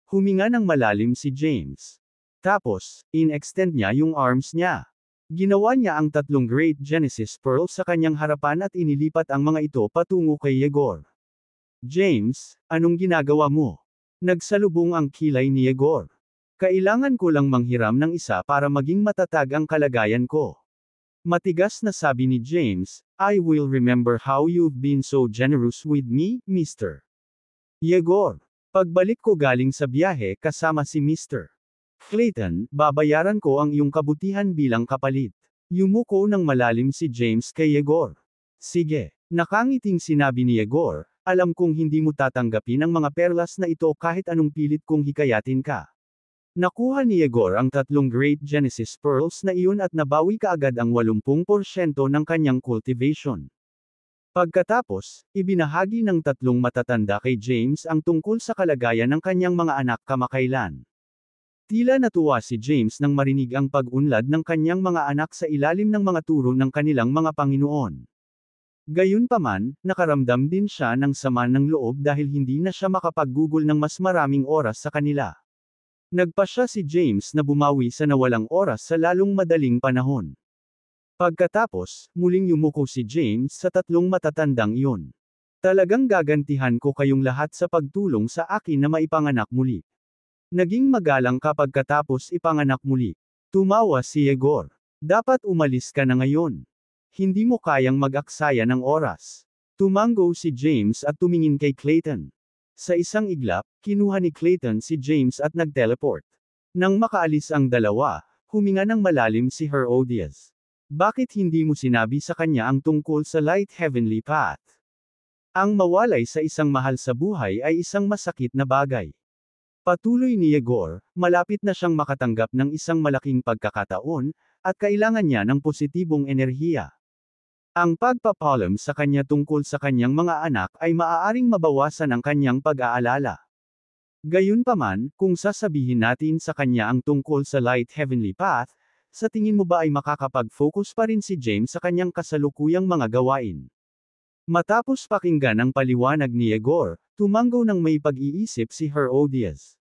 Huminga ng malalim si James. Tapos, in-extend niya yung arms niya. Ginawa niya ang 3 Great Genesis Pearls sa kanyang harapan at inilipat ang mga ito patungo kay Yegor. James, anong ginagawa mo? Nagsalubong ang kilay ni Yegor. Kailangan ko lang manghiram ng isa para maging matatag ang kalagayan ko. Matigas na sabi ni James, I will remember how you've been so generous with me, Mr. Yegor. Pagbalik ko galing sa biyahe kasama si Mr. Clayton, babayaran ko ang iyong kabutihan bilang kapalit. Yumuko ng malalim si James kay Yegor. Sige. Nakangiting sinabi ni Yegor, alam kong hindi mo tatanggapin ang mga perlas na ito kahit anong pilit kong hikayatin ka. Nakuha ni Yegor ang 3 Great Genesis Pearls na iyon at nabawi kaagad ang 80% ng kanyang cultivation. Pagkatapos, ibinahagi ng 3 matatanda kay James ang tungkol sa kalagayan ng kanyang mga anak kamakailan. Tila natuwa si James nang marinig ang pag-unlad ng kanyang mga anak sa ilalim ng mga turo ng kanilang mga Panginoon. Gayunpaman, nakaramdam din siya ng sama ng loob dahil hindi na siya makapaggugol ng mas maraming oras sa kanila. Nagpasya si James na bumawi sa nawalang oras sa lalong madaling panahon. Pagkatapos, muling yumuko si James sa 3 matatandang iyon. Talagang gagantihan ko kayong lahat sa pagtulong sa akin na maipanganak muli. Naging magalang ka pagkatapos ipanganak muli. Tumawa si Yegor. Dapat umalis ka na ngayon. Hindi mo kayang mag-aksaya ng oras. Tumango si James at tumingin kay Clayton. Sa isang iglap, kinuha ni Clayton si James at nag-teleport. Nang makaalis ang dalawa, huminga ng malalim si Herodias. Bakit hindi mo sinabi sa kanya ang tungkol sa light heavenly path? Ang mawalay sa isang mahal sa buhay ay isang masakit na bagay. Patuloy ni Yegor, malapit na siyang makatanggap ng isang malaking pagkakataon, at kailangan niya ng positibong enerhiya. Ang pagpapalam sa kanya tungkol sa kanyang mga anak ay maaaring mabawasan ang kanyang pag-aalala. Gayunpaman, kung sasabihin natin sa kanya ang tungkol sa light heavenly path, sa tingin mo ba ay makakapag-focus pa rin si James sa kanyang kasalukuyang mga gawain? Matapos pakinggan ang paliwanag ni Yegor, tumango ng may pag-iisip si Herodias.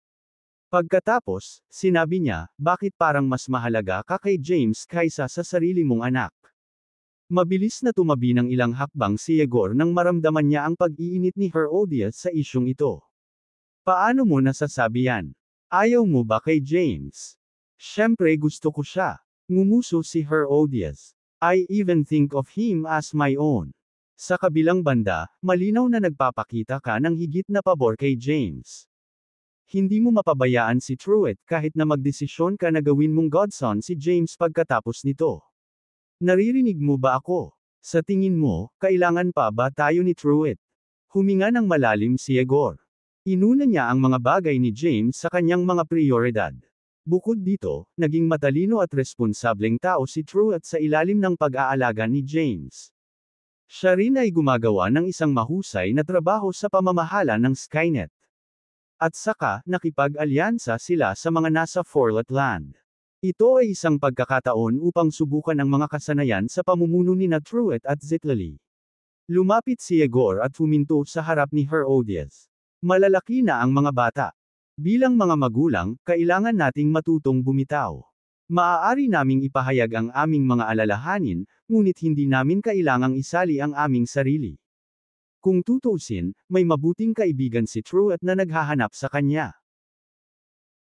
Pagkatapos, sinabi niya, bakit parang mas mahalaga ka kay James kaysa sa sarili mong anak? Mabilis na tumabi ng ilang hakbang si Yegor nang maramdaman niya ang pag-iinit ni Herodias sa isyung ito. Paano mo nasasabi yan? Ayaw mo ba kay James? Siyempre gusto ko siya. Ngumuso si Herodias. I even think of him as my own. Sa kabilang banda, malinaw na nagpapakita ka ng higit na pabor kay James. Hindi mo mapabayaan si Truett kahit na magdesisyon ka na gawin mong godson si James pagkatapos nito. Naririnig mo ba ako? Sa tingin mo, kailangan pa ba tayo ni Truett? Huminga ng malalim si Yegor. Inuna niya ang mga bagay ni James sa kanyang mga prioridad. Bukod dito, naging matalino at responsableng tao si Truett sa ilalim ng pag-aalaga ni James. Siya rin ay gumagawa ng isang mahusay na trabaho sa pamamahala ng Skynet. At saka, nakipag-alyansa sila sa mga nasa Forlet Land. Ito ay isang pagkakataon upang subukan ang mga kasanayan sa pamumuno ni Truett at Zitlali. Lumapit si Yegor at huminto sa harap ni Herodias. Malalaki na ang mga bata. Bilang mga magulang, kailangan nating matutong bumitaw. Maaari naming ipahayag ang aming mga alalahanin, ngunit hindi namin kailangang isali ang aming sarili. Kung tutuusin, may mabuting kaibigan si Truett na naghahanap sa kanya.